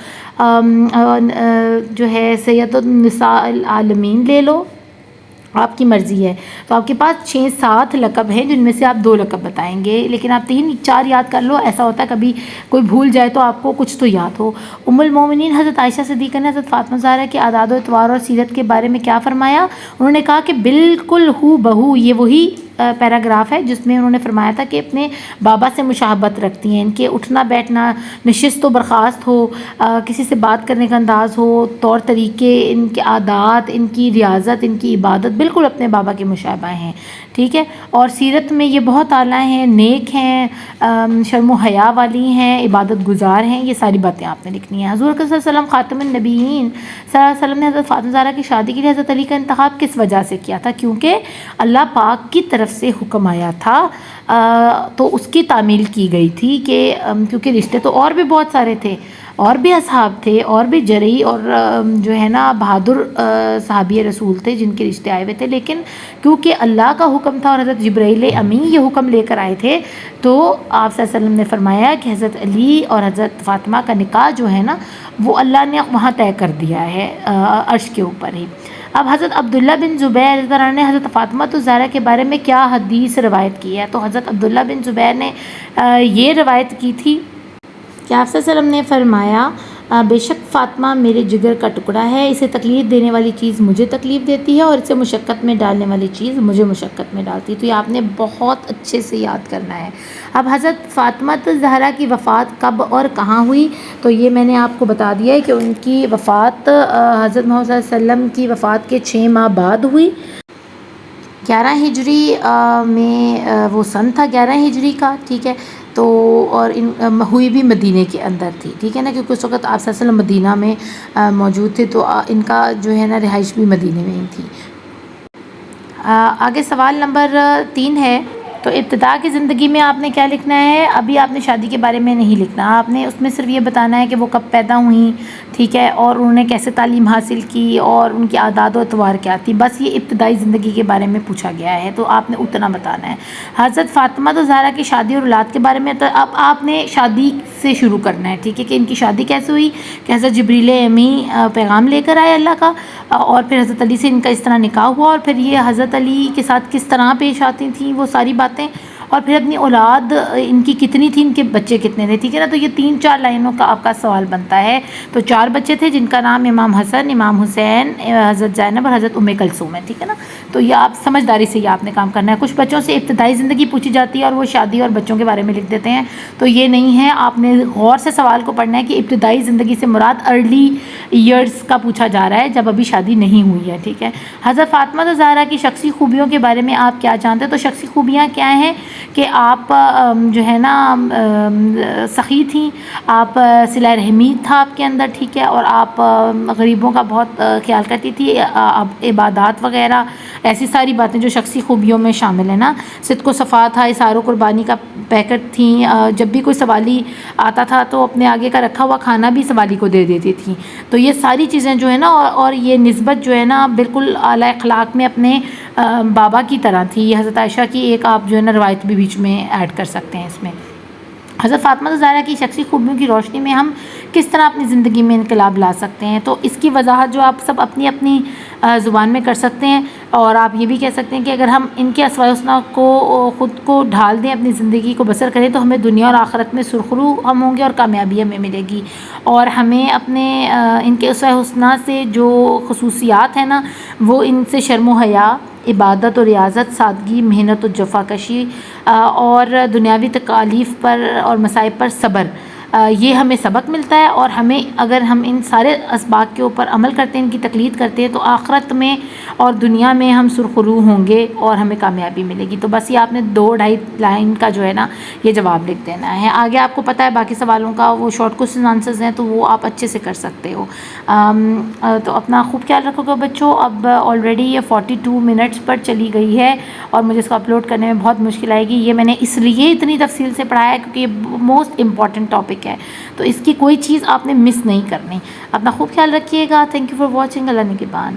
جو ہے سید النساء العالمین لے لو، آپ کی مرضی ہے۔ تو آپ کے پاس 6-7 لقب ہیں جن میں سے آپ 2 لقب بتائیں گے، لیکن آپ 3-4 یاد کر لو، ایسا ہوتا ہے کبھی کوئی بھول جائے تو آپ کو کچھ تو یاد ہو۔ ام المومنین حضرت عائشہ صدیقہ نے حضرت فاطمہ الزہرا کے اعداد و اطوار اور سیرت کے بارے میں کیا فرمایا؟ انہوں نے کہا کہ بالکل ہو بہو، یہ وہی پیراگراف ہے جس میں انہوں نے فرمایا تھا کہ اپنے بابا سے مشابہت رکھتی ہیں، ان کے اٹھنا بیٹھنا، نشست و برخاست ہو، کسی سے بات کرنے کا انداز ہو، طور طریقے، ان کے عادات، ان کی ریاضت، ان کی عبادت بالکل اپنے بابا کے مشابہ ہیں، ٹھیک ہے۔ اور سیرت میں یہ بہت اعلیٰ ہیں، نیک ہیں، شرم و حیا والی ہیں، عبادت گزار ہیں، یہ ساری باتیں آپ نے لکھنی ہیں۔ حضور صلی اللہ علیہ وسلم خاتم النبیین صلی اللہ علیہ وسلم نے حضرت فاطمہ الزہرا کی شادی کے لیے حضرت علی کا انتخاب کس وجہ سے کیا تھا؟ کیونکہ اللہ پاک کی طرف سے حکم آیا تھا، تو اس کی تعمیل کی گئی تھی کہ کیونکہ رشتے تو اور بھی بہت سارے تھے، اور بھی اصحاب تھے، اور بھی جرئی اور جو ہے نا بہادر صحابی رسول تھے جن کے رشتے آئے ہوئے تھے، لیکن کیونکہ اللہ کا حکم تھا اور حضرت جبرائیل امین یہ حکم لے کر آئے تھے، تو آپ صلی اللہ علیہ وسلم نے فرمایا کہ حضرت علی اور حضرت فاطمہ کا نکاح جو ہے نا وہ اللہ نے وہاں طے کر دیا ہے عرش کے اوپر ہی۔ اب حضرت عبداللہ بن زبیر رضی اللہ عنہ نے حضرت فاطمہ الزہرا کے بارے میں کیا حدیث روایت کی ہے؟ تو حضرت عبداللہ بن زبیر نے یہ روایت کی تھی کہ آپ صلی اللہ علیہ وسلم نے فرمایا بے شک فاطمہ میرے جگر کا ٹکڑا ہے، اسے تکلیف دینے والی چیز مجھے تکلیف دیتی ہے اور اسے مشقت میں ڈالنے والی چیز مجھے مشقت میں ڈالتی ہے۔ تو یہ آپ نے بہت اچھے سے یاد کرنا ہے۔ اب حضرت فاطمہ الزہرا کی وفات کب اور کہاں ہوئی؟ تو یہ میں نے آپ کو بتا دیا ہے کہ ان کی وفات حضرت محمد صلی اللہ علیہ وسلم کی وفات کے 6 ماہ بعد ہوئی۔ 11 ہجری میں وہ سن تھا 11 ہجری کا، ٹھیک ہے، تو اور ہوئی بھی مدینے کے اندر تھی، ٹھیک ہے نا، کیونکہ اس وقت آپ صلی اللہ علیہ وسلم مدینہ میں موجود تھے، تو ان کا جو ہے نا رہائش بھی مدینے میں ہی تھی۔ آگے سوال نمبر 3 ہے، تو ابتدا کی زندگی میں آپ نے کیا لکھنا ہے؟ ابھی آپ نے شادی کے بارے میں نہیں لکھنا، آپ نے اس میں صرف یہ بتانا ہے کہ وہ کب پیدا ہوئیں، ٹھیک ہے، اور انہوں نے کیسے تعلیم حاصل کی اور ان کی عادات و اطوار کیا تھی، بس یہ ابتدائی زندگی کے بارے میں پوچھا گیا ہے، تو آپ نے اتنا بتانا ہے۔ حضرت فاطمہ و زہرا کی شادی اور اولاد کے بارے میں تو اب آپ نے شادی سے شروع کرنا ہے، ٹھیک ہے، کہ ان کی شادی کیسے ہوئی، کہ حضرت جبریل امی پیغام لے کر آئے اللہ کا، اور پھر حضرت علی سے ان کا اس طرح نکاح ہوا، اور پھر یہ حضرت علی کے ساتھ کس طرح پیش آتی تھیں وہ ساری باتیں، اور پھر اپنی اولاد ان کی کتنی تھی، ان کے بچے کتنے تھے، ٹھیک ہے نا۔ تو یہ 3-4 لائنوں کا آپ کا سوال بنتا ہے۔ تو 4 بچے تھے جن کا نام امام حسن، امام حسین، حضرت زینب اور حضرت کلثوم ہے، ٹھیک ہے نا۔ تو یہ آپ سمجھداری سے یہ آپ نے کام کرنا ہے۔ کچھ بچوں سے ابتدائی زندگی پوچھی جاتی ہے اور وہ شادی اور بچوں کے بارے میں لکھ دیتے ہیں، تو یہ نہیں ہے، آپ نے غور سے سوال کو پڑھنا ہے کہ ابتدائی زندگی سے مراد ارلی ایئرز کا پوچھا جا رہا ہے، جب ابھی شادی نہیں ہوئی ہے، ٹھیک ہے۔ حضرت فاطمہ و زہرا کی شخصی خوبیوں کے بارے میں آپ کیا جانتے ہیں؟ تو شخصی خوبیاں کیا ہیں کہ آپ جو ہے نا سخی تھیں، آپ صلہ رحمی تھا آپ کے اندر، ٹھیک ہے، اور آپ غریبوں کا بہت خیال کرتی تھی، عبادات وغیرہ، ایسی ساری باتیں جو شخصی خوبیوں میں شامل ہیں نا۔ صدق و صفا تھا، اظہار و قربانی کا پیکٹ تھیں، جب بھی کوئی سوالی آتا تھا تو اپنے آگے کا رکھا ہوا کھانا بھی سوالی کو دے دیتی تھیں۔ تو یہ ساری چیزیں جو ہے نا، اور یہ نسبت جو ہے نا بالکل اعلیٰ اخلاق میں اپنے بابا کی طرح تھی۔ یہ حضرت عائشہ کی ایک آپ جو ہے نا روایت بھی بیچ میں ایڈ کر سکتے ہیں اس میں۔ حضرت فاطمہ زہرا کی شخصی خوبیوں کی روشنی میں ہم کس طرح اپنی زندگی میں انقلاب لا سکتے ہیں؟ تو اس کی وضاحت جو آپ سب اپنی اپنی زبان میں کر سکتے ہیں، اور آپ یہ بھی کہہ سکتے ہیں کہ اگر ہم ان کے اسماء الحسنی کو خود کو ڈھال دیں، اپنی زندگی کو بسر کریں، تو ہمیں دنیا اور آخرت میں سرخرو ہم ہوں گے اور کامیابی ہمیں ملے گی، اور ہمیں اپنے ان کے اسماء الحسنی سے جو خصوصیات ہیں نا، وہ ان سے شرم و حیا، عبادت و ریاضت، سادگی، محنت و جفا کشی، اور دنیاوی تکالیف پر اور مصائب پر صبر، یہ ہمیں سبق ملتا ہے، اور ہمیں اگر ہم ان سارے اسباق کے اوپر عمل کرتے ہیں، ان کی تقلید کرتے ہیں، تو آخرت میں اور دنیا میں ہم سرخرو ہوں گے اور ہمیں کامیابی ملے گی۔ تو بس یہ آپ نے 2-2.5 لائن کا جو ہے نا یہ جواب لکھ دینا ہے۔ آگے آپ کو پتہ ہے باقی سوالوں کا وہ شارٹ کوسچن آنسرز ہیں، تو وہ آپ اچھے سے کر سکتے ہو۔ تو اپنا خوب خیال رکھو گا بچوں۔ اب آلریڈی یہ 42 منٹس پر چلی گئی ہے، اور مجھے اس کو اپلوڈ کرنے میں بہت مشکل آئے گی۔ یہ میں نے اس لیے اتنی تفصیل سے پڑھایا ہے کیونکہ یہ موسٹ امپورٹنٹ ٹاپک ہے، تو اس کی کوئی چیز آپ نے مس نہیں کرنی۔ اپنا خوب خیال رکھیے گا۔ Thank you for watching. اللہ نگہبان۔